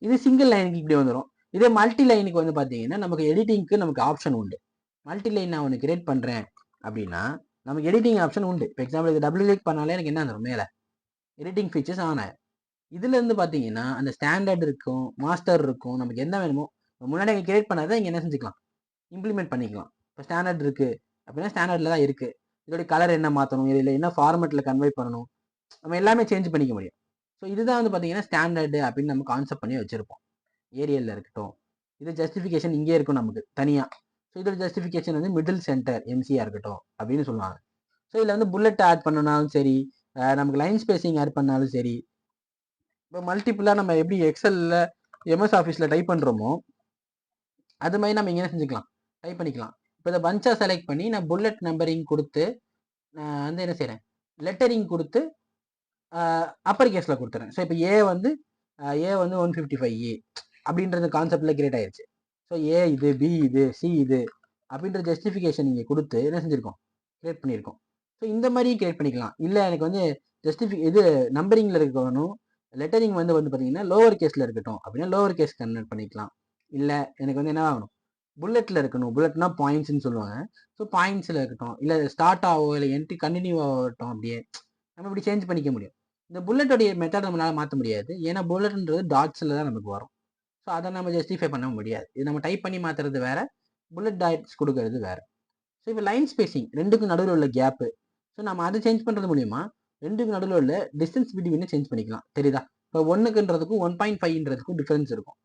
இது சிங்கிள் லைனுக்கு இப்படி வந்துடும். இதே மல்டி லைனுக்கு வந்து பார்த்தீங்கன்னா நமக்கு எடிட்டிங்க்கு நமக்கு ஆப்ஷன் உண்டு. மல்டி லைன் நான் ஒன்று கிரியேட் பண்ணுறேன் அப்படின்னா நமக்கு எடிட்டிங் ஆப்ஷன் உண்டு. இப்போ எக்ஸாம்பிள் இது டபுள் கிளிக் பண்ணாலே எனக்கு என்ன வந்துடும், மேலே எடிட்டிங் ஃபீச்சர்ஸ் ஆன் ஆகும். இதுலேருந்து பார்த்தீங்கன்னா அந்த ஸ்டாண்டர்ட் இருக்கும், மாஸ்டர் இருக்கும், நமக்கு என்ன வேணுமோ முன்னாடி அங்கே கிரியேட் பண்ணாதான் இங்கே என்ன செஞ்சுக்கலாம், இம்ப்ளிமெண்ட் பண்ணிக்கலாம். இப்போ ஸ்டாண்டர்ட் இருக்குது அப்படின்னா ஸ்டாண்டர்டில் தான் இருக்குது, இதோடைய கலர் என்ன மாற்றணும், இதில் என்ன ஃபார்மெட்டில் கன்வே பண்ணணும், நம்ம எல்லாமே சேஞ்ச் பண்ணிக்க முடியும். ஸோ இதுதான் வந்து பார்த்தீங்கன்னா ஸ்டாண்டர்டு அப்படின்னு நம்ம கான்செப்ட் பண்ணி வச்சுருப்போம். ஏரியலில் இருக்கட்டும், இது ஜஸ்டிஃபிகேஷன் இங்கே இருக்கும் நமக்கு தனியாக. ஸோ இதோட ஜஸ்டிஃபிகேஷன் வந்து மிடில் சென்டர் எம்சியாக இருக்கட்டும் அப்படின்னு சொல்லுவாங்க. ஸோ இதில் வந்து புல்லட் ஆட் பண்ணனாலும் சரி, நமக்கு லைன் ஸ்பேசிங் ஆட் பண்ணாலும் சரி, இப்போ மல்டிப்புளாக நம்ம எப்படி எக்ஸலில் எம்எஸ் ஆஃபீஸில் டைப் பண்ணுறோமோ அது மாதிரி நம்ம இங்கே செஞ்சுக்கலாம், டைப் பண்ணிக்கலாம். இப்போ இதை பஞ்சாக செலக்ட் பண்ணி நான் புல்லட் நம்பரிங் கொடுத்து நான் வந்து என்ன செய்கிறேன், லெட்டரிங் கொடுத்து அப்பர் கேஸில் கொடுத்துறேன். ஸோ இப்போ ஏ வந்து 155A அப்படின்றது கான்செப்டில் கிரியேட் ஆயிடுச்சு. ஸோ ஏ இது, பி இது, சி இது அப்படின்ற ஜஸ்டிஃபிகேஷன் நீங்கள் கொடுத்து என்ன செஞ்சுருக்கோம், கிரியேட் பண்ணியிருக்கோம். ஸோ இந்த மாதிரியும் கிரியேட் பண்ணிக்கலாம். இல்லை எனக்கு வந்து இது நம்பரிங்கில் இருக்கணும், லெட்டரிங் வந்து பார்த்தீங்கன்னா லோவர் கேஸில் இருக்கட்டும் அப்படின்னா லோவர் கேஸ் கன்வெர்ட் பண்ணிக்கலாம். இல்லை எனக்கு வந்து என்ன ஆகணும், புல்லட்டில் இருக்கணும், புல்லட்னா பாயிண்ட்ஸ்ன்னு சொல்லுவாங்க. ஸோ பாயிண்ட்ஸில் இருக்கட்டும், இல்லை ஸ்டார்ட் ஆகும், இல்லை என்ட்ரி கண்டினியூ ஆகட்டும், அப்படியே நம்ம இப்படி சேஞ்ச் பண்ணிக்க முடியும். இந்த புல்லட்டோடைய மெத்தட் நம்மளால் மாற்ற முடியாது, ஏன்னா புல்லட்ன்றது டாட்ஸில் தான் நமக்கு வரும். ஸோ அதை நம்ம ஜஸ்டிஃபை பண்ண முடியாது. இது நம்ம டைப் பண்ணி மாற்றுறது வேறு, புல்லட் டாட்ஸ் கொடுக்கறது வேறு. ஸோ இப்போ லைன் ஸ்பேசிங் ரெண்டுக்கும் நடுவில் உள்ள கேப்பு, ஸோ நம்ம அதை சேஞ்ச் பண்ணுறது மூலிமா ரெண்டுக்கு நடுவில் உள்ள டிஸ்டன்ஸ் பிட்வீனை சேஞ்ச் பண்ணிக்கலாம். தெரியுதா? இப்போ 1க்குன்றதுக்கும் 1.5ன்றதுக்கும் டிஃப்ரென்ஸ் இருக்கும்.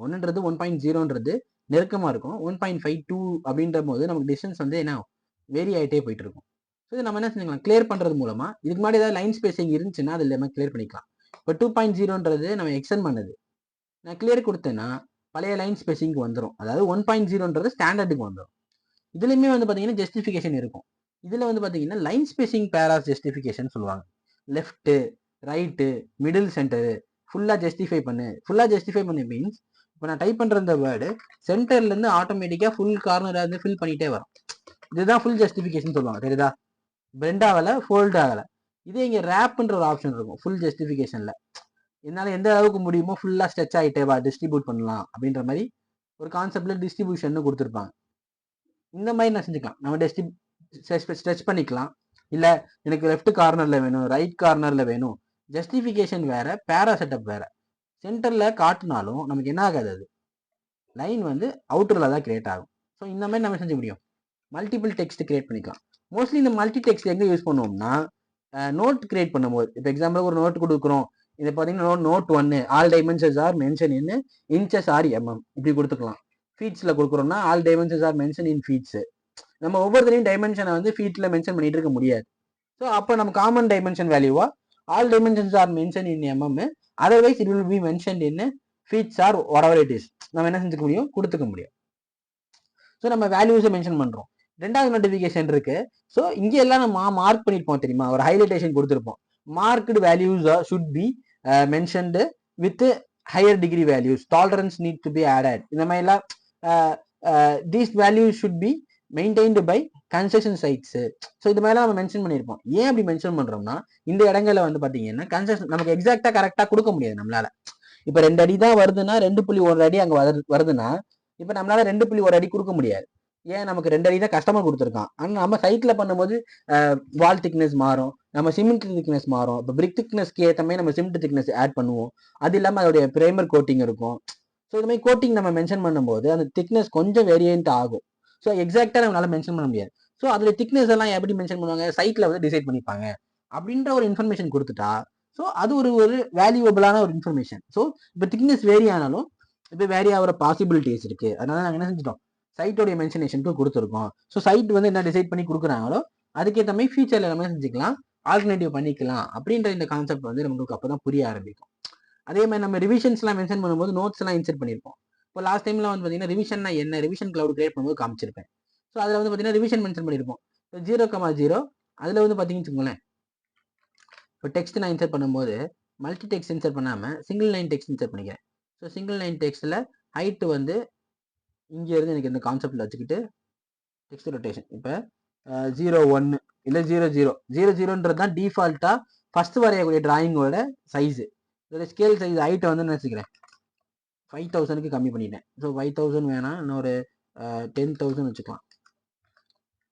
1ன்றது 1.0ன்றது நெருக்கமாக இருக்கும், 1.52 அப்படின்ற போது நமக்கு டிஸ்டன்ஸ் வந்து என்ன வேரி ஆகிட்டே போயிட்டு இருக்கும். ஸோ இது நம்ம என்ன செஞ்சுக்கலாம், கிளியர் பண்ணுறது மூலமாக இதுக்கு முன்னாடி ஏதாவது லைன் ஸ்பேசிங் இருந்துச்சுன்னா அதில் நம்ம கிளியர் பண்ணிக்கலாம். இப்போ 2.0ன்றது நம்ம எக்ஸ்டெண்ட் பண்ணது, நான் கிளியர் கொடுத்தேன்னா பழைய லைன் ஸ்பேசிங்க்கு வந்துடும், அதாவது 1.0ன்றது ஸ்டாண்டர்டுக்கு வந்துடும். இதுலையுமே வந்து பார்த்தீங்கன்னா ஜஸ்டிஃபிகேஷன் இருக்கும். இதில் வந்து பார்த்தீங்கன்னா லைன் ஸ்பேசிங் பேராஸ் ஜஸ்டிஃபிகேஷன் சொல்லுவாங்க. லெஃப்ட்டு, ரைட்டு, மிடில் சென்டரு ஃபுல்லாக ஜஸ்டிஃபை பண்ணு மீன்ஸ் இப்போ நான் டைப் பண்ணுற இந்த வேர்டு சென்டர்லேருந்து ஆட்டோமேட்டிக்காக ஃபுல் கார்னராக இருந்து ஃபில் பண்ணிகிட்டே வரும். இதுதான் ஃபுல் ஜஸ்டிஃபிகேஷன் சொல்லுவாங்க. தெரியுதா? பெண்ட் ஆகலை, ஃபோல்ட் ஆகலை. இதே இங்கே ரேப்ன்ற ஒரு ஆப்ஷன் இருக்கும் ஃபுல் ஜஸ்டிஃபிகேஷனில். என்னால் எந்த அளவுக்கு முடியுமோ ஃபுல்லாக ஸ்ட்ரெச் ஆகிட்டே வா, டிஸ்ட்ரிபியூட் பண்ணலாம் அப்படின்ற மாதிரி ஒரு கான்செப்டில் டிஸ்ட்ரிபியூஷன் கொடுத்துருப்பாங்க. இந்த மாதிரி நான் செஞ்சுக்கலாம், நம்ம ஸ்ட்ரெச் பண்ணிக்கலாம். இல்லை எனக்கு லெஃப்ட் கார்னரில் வேணும், ரைட் கார்னரில் வேணும், ஜஸ்டிஃபிகேஷன் வேறு, பேரா செட்டப் வேறு. சென்டரில் காட்டினாலும் நமக்கு என்ன ஆகாது, அது லைன் வந்து அவுட்டரில் தான் கிரியேட் ஆகும். ஸோ இந்த மாதிரி நம்ம செஞ்ச முடியும். மல்டிபிள் டெக்ஸ்ட் கிரியேட் பண்ணிக்கலாம். மோஸ்ட்லி இந்த மல்டி டெக்ஸ்ட் எங்கே யூஸ் பண்ணுவோம்னா நோட் கிரியேட் பண்ணும்போது. இப்போ எக்ஸாம்பிள் ஒரு நோட் கொடுக்குறோம், இதை பார்த்தீங்கன்னா note 1 all dimensions are mention in inches or mm இப்படி கொடுத்துக்கலாம். ஃபீட்ஸில் கொடுக்குறோம்னா all dimensions are mention in feets. நம்ம ஒவ்வொருத்தரையும் டைமென்ஷனை வந்து ஃபீட்டில் மென்ஷன் பண்ணிட்டு இருக்க முடியாது. ஸோ அப்போ நம்ம காமன் டைமென்ஷன் வேல்யூவா all dimensions are mention in mm, otherwise it will be mention in feets or whatever it is. நம்ம என்ன செஞ்சுக்க முடியும், கொடுத்துக்க முடியும். ஸோ நம்ம வேல்யூஸை மென்ஷன் பண்ணுறோம். ரெண்டாவது நோட்டிஃபிகேஷன் இருக்கு. ஸோ இங்கே எல்லாம் நம்ம மார்க் பண்ணியிருப்போம் தெரியுமா, ஒரு ஹைலைட்டேஷன் கொடுத்துருப்போம். Marked values should be mentioned with higher degree values, tolerance need to be added. இந்த மாதிரிலாம் these values should be maintained by construction sites. So இது மாதிரிலாம் நம்ம மென்ஷன் பண்ணியிருப்போம். ஏன் அப்படி மென்ஷன் பண்ணுறோம்னா இந்த இடங்களில் வந்து பார்த்தீங்கன்னா கன்ஸ்ட்ரக்ஷன் நமக்கு எக்ஸாக்டாக கரெக்டாக கொடுக்க முடியாது நம்மளால. இப்போ 2 அடி தான் வருதுன்னா 2.1 அடி அங்கே வருதுன்னா இப்போ நம்மளால 2.1 அடி கொடுக்க முடியாது. ஏன், நமக்கு 2 அடி தான் கஸ்டமர் கொடுத்துருக்கான். ஆனால் நம்ம சைட்டில் பண்ணும்போது வால் திக்னஸ் மாறும், நம்ம சிமெண்ட் திக்னஸ் மாறும். இப்போ பிரிக் திக்னஸ்க்கு ஏற்ற மாதிரி நம்ம சிமெண்ட் திக்னஸ் ஆட் பண்ணுவோம். அது இல்லாமல் அதோடைய ப்ரைமர் கோட்டிங் இருக்கும். ஸோ இது மாதிரி கோட்டிங் நம்ம மென்ஷன் பண்ணும்போது அந்த திக்னஸ் கொஞ்சம் வேரியன்ட் ஆகும். ஸோ எக்ஸாக்டாக நம்மளால மென்ஷன் பண்ண முடியாது. ஸோ அதோட திக்னஸ் எல்லாம் எப்படி மென்ஷன் பண்ணுவாங்க, சைட்டில் வந்து டிசைட் பண்ணிப்பாங்க அப்படின்ற ஒரு இன்ஃபர்மேஷன் கொடுத்துட்டா ஸோ அது ஒரு வேல்யூபிளான ஒரு இன்ஃபர்மேஷன். ஸோ இப்போ திக்னஸ் வேரி ஆனாலும் இப்போ வேரி ஆகிற பாசிபிலிட்டிஸ் இருக்குது. அதனால நாங்கள் என்ன செஞ்சிட்டோம், சைட்டோடைய மென்ஷனேஷனுக்கு கொடுத்துருக்கோம். ஸோ சைட் வந்து என்ன டிசைட் பண்ணி கொடுக்குறாங்களோ அதுக்கேற்ற மாதிரி ஃபியூச்சரில் நம்ம செஞ்சுக்கலாம், ஆல்டர்னேட்டிவ் பண்ணிக்கலாம் அப்படின்ற இந்த கான்செப்ட் வந்து நமக்கு அப்போ தான் புரிய ஆரம்பிக்கும். அதே மாதிரி நம்ம ரிவிஷன்ஸ்லாம் மென்ஷன் பண்ணும்போது நோட்ஸ் எல்லாம் இன்செர்ட் பண்ணியிருப்போம். இப்போ லாஸ்ட் டைம்ல வந்து பார்த்தீங்கன்னா ரிவிஷன்னா என்ன, ரிவிஷன் கிளவுட் கிரியேட் பண்ணும்போது காமிச்சிருப்பேன். ஸோ அதில் வந்து பார்த்தீங்கன்னா ரிவிஷன் மென்ஷன் பண்ணியிருப்போம். இப்போ 0,0 அதில் வந்து பார்த்தீங்கன்னு வச்சுக்கோங்களேன், இப்போ டெக்ஸ்ட் நான் இன்செர்ட் பண்ணும்போது மல்டி டெக்ஸ்ட் இன்செர்ட் பண்ணாமல் சிங்கிள் லைன் டெக்ஸ்ட் இன்செர்ட் பண்ணிக்கிறேன். ஸோ சிங்கிள் லைன் டெக்ஸ்ட்டில் ஹைட்டு வந்து இங்கே இருந்து எனக்கு இந்த கான்செப்டில் வச்சுக்கிட்டு டெக்ஸ்ட் ரொட்டேஷன் இப்போ 0,1 இல்லை 0,0 தான் டிஃபால்ட்டாக ஃபஸ்ட்டு வரையக்கூடிய டிராயிங்கோட சைஸு. இதோட ஸ்கேல் சைஸ் ஹைட்டை வந்து நினச்சிக்கிறேன் 5,000க்கு கம்மி பண்ணிட்டேன். ஸோ 5,000 வேணாம், இன்னொரு 10,000 வச்சுக்கலாம்.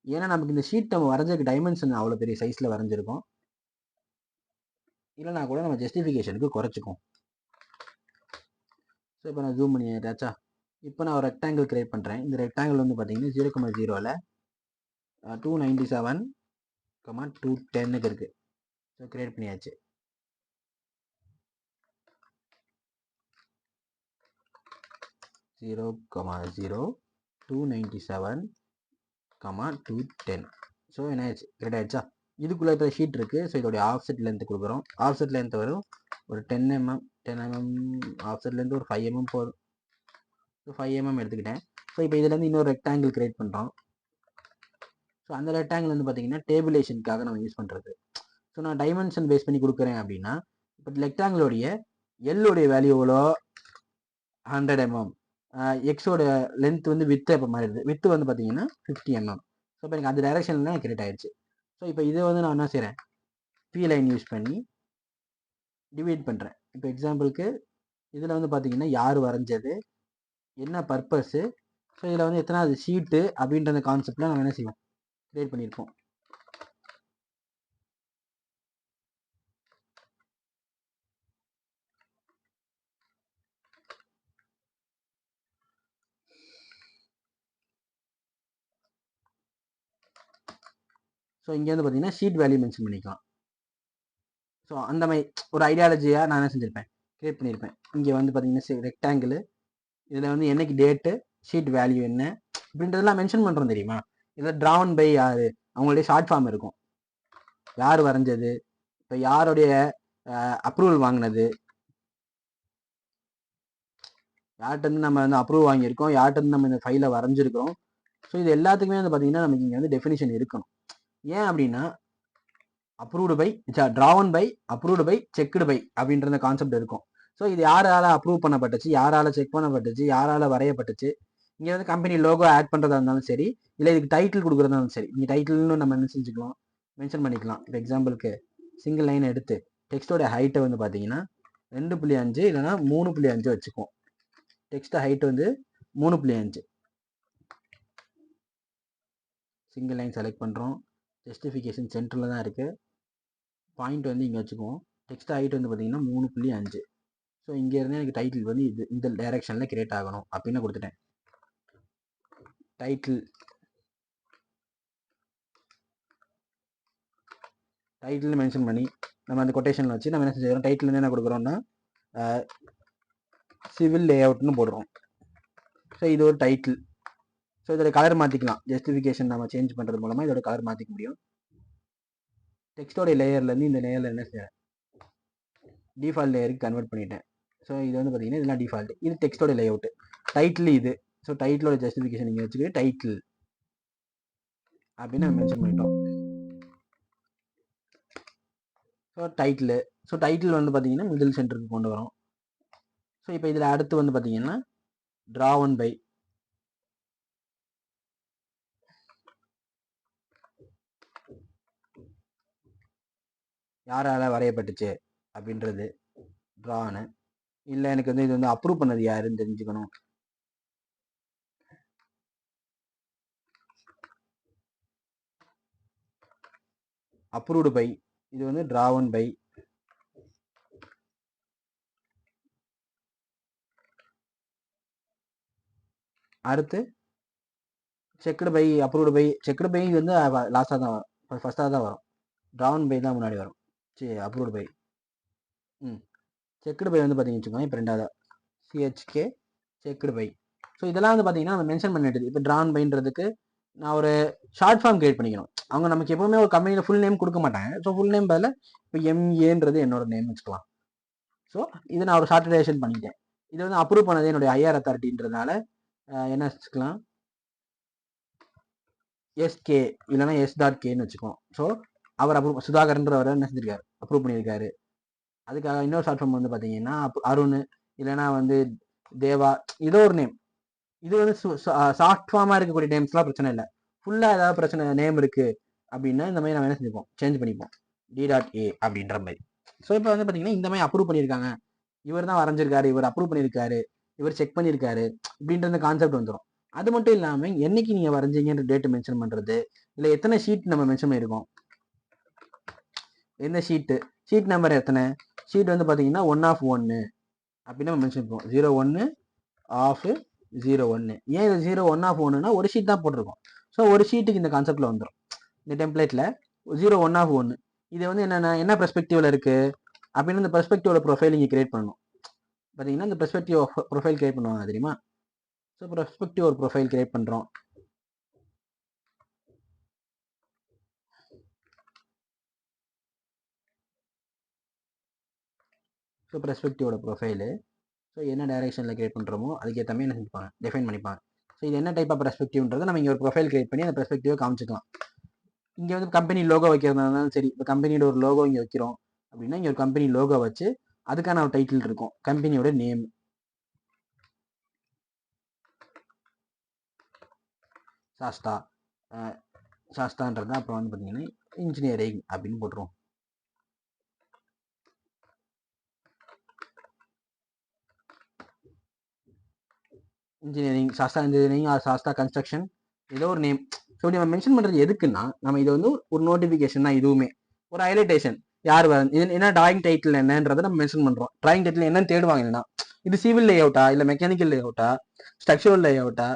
ஏன்னா நமக்கு இந்த ஷீட் நம்ம வரைஞ்சதுக்கு டைமென்ஷன் அவ்வளோ பெரிய சைஸில் வரைஞ்சிருக்கோம். இல்லைனா கூட நம்ம ஜஸ்டிஃபிகேஷனுக்கு குறைச்சிக்கும். ஸோ இப்போ நான் ஜூம் பண்ணியாச்சா. இப்போ நான் ஒரு ரெக்டாங்கிள் கிரியேட் பண்ணுறேன். இந்த ரெக்டாங்கிள் வந்து பார்த்தீங்கன்னா 0,0ல் 297, 210க்கு இருக்குது. ஸோ கிரியேட் பண்ணியாச்சு. ஜீரோ 297, 210. ஸோ என்ன ஆயிடுச்சு, கிரியேட் ஆயிடுச்சா. இதுக்குள்ளே இப்போ ஷீட் இருக்குது. ஸோ இதோடைய ஆஃப்செட் லென்த் கொடுக்குறோம். ஆஃப்செட் லென்த் வரும் ஒரு 10 mm. ஆஃப்செட் லென்த் ஒரு 5 mm போதும். ஸோ 5 mm எடுத்துக்கிட்டேன். ஸோ இப்போ இதுலேருந்து இன்னொரு ரெக்டாங்கிள் கிரியேட் பண்ணுறோம். ஸோ அந்த ரெக்டாங்கிள் வந்து பார்த்தீங்கன்னா டேபிளேஷனுக்காக நம்ம யூஸ் பண்ணுறது. ஸோ நான் டைமென்ஷன் பேஸ் பண்ணி கொடுக்குறேன் அப்படின்னா இப்போ ரெக்டாங்கிளோடைய எல்லோடைய வேல்யூ எவ்வளோ, 100 mm. எக்ஸோட லென்த் வந்து வித்து இப்போ மாறிடுது. வித்து வந்து பார்த்தீங்கன்னா 50 mm. ஸோ இப்போ எனக்கு அந்த டைரக்ஷன்லாம் கிரியேட் ஆயிடுச்சு. ஸோ இப்போ இதை வந்து நான் என்ன செய்கிறேன், பி லைன் யூஸ் பண்ணி டிவைட் பண்ணுறேன். இப்போ எக்ஸாம்பிளுக்கு இதில் வந்து பார்த்தீங்கன்னா யார் வரைஞ்சது, என்ன பர்பஸு, ஸோ இதில் வந்து எத்தனாவது ஷீட்டு அப்படின்ற அந்த கான்செப்டில் நம்ம என்ன செய்வோம், கிரியேட் பண்ணியிருப்போம். ஸோ இங்கே வந்து பார்த்தீங்கன்னா ஷீட் வேல்யூ மென்ஷன் பண்ணிக்கலாம். ஸோ அந்த மாதிரி ஒரு ஐடியாலஜியாக நான் என்ன செஞ்சுருப்பேன், கிரியேட் பண்ணியிருப்பேன். இங்கே வந்து பார்த்தீங்கன்னா ரெக்டாங்கிள், இதில் வந்து என்னைக்கு டேட்டு, ஷீட் வேல்யூ என்ன அப்படின்றதெல்லாம் மென்ஷன் பண்ணுறோம் தெரியுமா. இதில் ட்ராவன் பை யார், அவங்களுடைய ஷார்ட் ஃபார்ம் இருக்கும், யார் வரைஞ்சது, இப்போ யாருடைய அப்ரூவல் வாங்கினது, யார்கிட்ட நம்ம வந்து அப்ரூவ் வாங்கியிருக்கோம், யார்கிட்ட நம்ம இந்த ஃபைலை வரைஞ்சிருக்கிறோம். ஸோ இது எல்லாத்துக்குமே வந்து பார்த்தீங்கன்னா நமக்கு இங்கே வந்து டெஃபினிஷன் இருக்கணும். ஏன் அப்படின்னா approved by, drawn by, approved by, checked by அப்படின்ற கான்செப்ட் இருக்கும். ஸோ இது யாரால அப்ரூவ் பண்ணப்பட்டுச்சு, யாரால செக் பண்ணப்பட்டுச்சு, யாரால வரையப்பட்டுச்சு. இங்கே வந்து கம்பெனி லோகோ ஆட் பண்ணுறதா இருந்தாலும் சரி, இல்லை இதுக்கு டைட்டில் கொடுக்குறதா இருந்தாலும் சரி, இங்கே டைட்டில்னு நம்ம என்ன செஞ்சுக்கலாம், மென்ஷன் பண்ணிக்கலாம். இப்போ எக்ஸாம்பிளுக்கு சிங்கிள் லைன் எடுத்து டெக்ஸ்டோட ஹைட்டை வந்து பார்த்தீங்கன்னா 2.5 இல்லைனா 3.5 வச்சுக்குவோம். டெக்ஸ்ட் ஹைட் வந்து 3.5. சிங்கிள் லைன் செலக்ட் பண்ணுறோம். ஜஸ்டிஃபிகேஷன் சென்டரில் தான் இருக்குது. பாயிண்ட் வந்து இங்கே வச்சுக்குவோம். டெக்ஸ்ட் ஹைட் வந்து பார்த்தீங்கன்னா 3.5. ஸோ இங்கேருந்து எனக்கு டைட்டில் வந்து இது இந்த டைரெக்ஷனில் கிரியேட் ஆகணும் அப்படின்னு கொடுத்துட்டேன். டைட்டில் மென்ஷன் பண்ணி நம்ம அந்த கொட்டேஷனில் வச்சு நம்ம என்ன செஞ்சுக்கிறோம், டைட்டில் என்ன கொடுக்குறோம்னா சிவில் லே அவுட்னு போடுறோம். ஸோ இது ஒரு டைட்டில். ஸோ இதோட கலர் மாற்றிக்கலாம். ஜஸ்டிஃபிகேஷன் நம்ம சேஞ்ச் பண்ணுறது மூலமாக இதோட கலர் மாற்றிக்க முடியும். டெக்ஸ்டோட லேயர்லேருந்து இந்த லேயரில் என்ன செய்யறேன், டிஃபால்ட் லேயருக்கு கன்வெர்ட் பண்ணிட்டேன். ஸோ இது வந்து பார்த்தீங்கன்னா இதெல்லாம் டிஃபால்ட். இது டெக்ஸ்டோட லே அவுட். டைட்டில் இது. ஸோ டைட்டிலோட ஜஸ்டிஃபிகேஷன் நீங்கள் வச்சுக்கிட்டு டைட்டில் அப்படின்னு நம்ம மென்ஷன் பண்ணிட்டோம். So title. ஸோ டைட்டில் வந்து பார்த்தீங்கன்னா மிடில் சென்டருக்கு கொண்டு வரோம். ஸோ இப்போ இதில் அடுத்து வந்து பார்த்தீங்கன்னா ட்ராவன் பை, யாரால வரையப்பட்டுச்சு அப்படின்றது ட்ரானு. இல்லை எனக்கு வந்து இது வந்து அப்ரூவ் பண்ணது யாருன்னு தெரிஞ்சுக்கணும். அப்ரூவ்டு பை, இது வந்து ட்ராவன் பை. அடுத்து checked by, approved by. Checked by வந்து லாஸ்ட்டாக தான் வரும், ஃபஸ்ட்டாக தான் வரும். ட்ராவன் பை தான் முன்னாடி வரும். சரி, அப்ரூவ்டு பை. செக்டு பை வந்து பார்த்தீங்கன்னு வச்சுக்கோங்க, இப்போ ரெண்டாவது சிஹெச்கே செக்டு பை. ஸோ இதெல்லாம் வந்து பார்த்தீங்கன்னா நம்ம மென்ஷன் பண்ணிட்டு, இப்போ ட்ரான் பைன்றதுக்கு நான் ஒரு ஷார்ட் ஃபார்ம் கிரியேட் பண்ணிக்கணும். அவங்க நமக்கு எப்பவுமே ஒரு கம்பெனியில் ஃபுல் நேம் கொடுக்க மாட்டாங்க. ஸோ ஃபுல் நேம் பதில் இப்போ எம்ஏன்றது என்னோட நேம் வச்சுக்கலாம். ஸோ இதை நான் ஒரு ஷார்ட்டடைசேஷன் பண்ணிட்டேன். இது வந்து அப்ரூவ் பண்ணது என்னுடைய ஐஆர் அத்தாரிட்டின்றதுனால என்ன வச்சுக்கலாம், எஸ்கே இல்லைனா S.K வச்சுக்குவோம். ஸோ அவர் அப்ரூவ், சுதாகர்ன்றவர் என்ன செஞ்சிருக்காரு, அப்ரூவ் பண்ணியிருக்காரு. அதுக்காக இன்னொரு ஷார்ட் ஃபார்ம் வந்து பார்த்தீங்கன்னா அருண் இல்லைனா வந்து தேவா, ஏதோ ஒரு நேம். இது வந்து ஷார்ட் ஃபார்மாக இருக்கக்கூடிய நேம்ஸ்லாம் பிரச்சனை இல்லை. ஃபுல்லாக ஏதாவது பிரச்சனை நேம் இருக்குது அப்படின்னா இந்த மாதிரி நம்ம என்ன செஞ்சுப்போம், சேஞ்ச் பண்ணிப்போம், D.A அப்படின்ற மாதிரி. ஸோ இப்போ வந்து பார்த்தீங்கன்னா இந்த மாதிரி அப்ரூவ் பண்ணியிருக்காங்க, இவர் தான் வரைஞ்சிருக்காரு, இவர் அப்ரூவ் பண்ணியிருக்காரு, இவர் செக் பண்ணியிருக்காரு அப்படின்ற கான்செப்ட் வந்துடும். அது மட்டும் இல்லாமல் என்னைக்கு நீங்கள் வரைஞ்சிங்கன்ற டேட்டு மென்ஷன் பண்ணுறது, இல்லை எத்தனை ஷீட் நம்ம மென்ஷன் பண்ணியிருக்கோம், என்ன ஷீட்டு. ஷீட் நம்பர் எத்தனை, ஷீட் வந்து பார்த்தீங்கன்னா 1/1 அப்படின்னு நம்ம மென்ஷன் பண்ணுவோம். 01 ஆஃப் 01. ஏன் இது 01/1னா ஒரு ஷீட் தான் போட்டிருக்கோம். ஸோ ஒரு ஷீட்டுக்கு இந்த கான்செப்ட்ல வந்துடும். இந்த டெம்ப்ளேட்ல 01/1 இது வந்து என்னென்ன என்ன பெர்ஸ்பெக்டிவ்ல இருக்கு அப்படின்னு இந்த பெர்ஸ்பெக்டிவோட ப்ரொஃபைல் இங்கே கிரியேட் பண்ணணும். பார்த்தீங்கன்னா இந்த பெர்ஸ்பெக்டிவ் ப்ரொஃபைல் கிரியேட் பண்ணுவாங்க தெரியுமா. ஸோ பெர்ஸ்பெக்டிவ் ஒரு ப்ரொஃபைல் கிரியேட் பண்ணுறோம். ஸோ பெர்ஸ்பெக்டிவோட ப்ரொஃபைலு ஸோ என்ன டைரக்ஷனில் கிரியேட் பண்ணுறோமோ அதுக்கேற்ற மாதிரி என்ன செஞ்சுப்பாங்க, டிஃபைன் பண்ணிப்பாங்க. ஸோ இது என்ன டைப் ஆஃப் பெர்ஸ்பெக்டிவ்ன்றதை நம்ம இங்கே ஒரு ப்ரொஃபைல் கிரியேட் பண்ணி அந்த பெர்ஸ்பெக்டிவை காமிச்சிக்கலாம். இங்கே வந்து கம்பெனி லோகோ வைக்கிறதா இருந்தாலும் சரி, இப்போ கம்பெனியோட ஒரு லோகோ இங்கே வைக்கிறோம் அப்படின்னா இங்கே ஒரு கம்பெனி லோகோ வச்சு அதுக்கான ஒரு டைட்டில் இருக்கும், கம்பெனியோட நேம். சாஸ்தா சாஸ்தான்றது அப்புறம் வந்து பார்த்தீங்கன்னா இன்ஜினியரிங் அப்படின்னு போட்டுருவோம். Engineering, Sastha engineering or Sastha construction, ஏதோ ஒரு நேம். ஸோ நம்ம மென்ஷன் பண்ணுறது எதுக்குன்னா நம்ம இது வந்து ஒரு நோட்டிஃபிகேஷன் தான், இதுவுமே ஒரு ஹைலைட்டேஷன். யார் இது என்ன டிராயிங் டைட்டில் என்னன்றதை நம்ம மென்ஷன் பண்ணுறோம். டிராயிங் டைட்டில் என்னன்னு தேடுவாங்க. இல்லைன்னா இது சிவில் லே அவுட்டா, இல்லை மெக்கானிக்கல் லே அவுட்டா, ஸ்ட்ரக்சரல் லே அவுட்டா,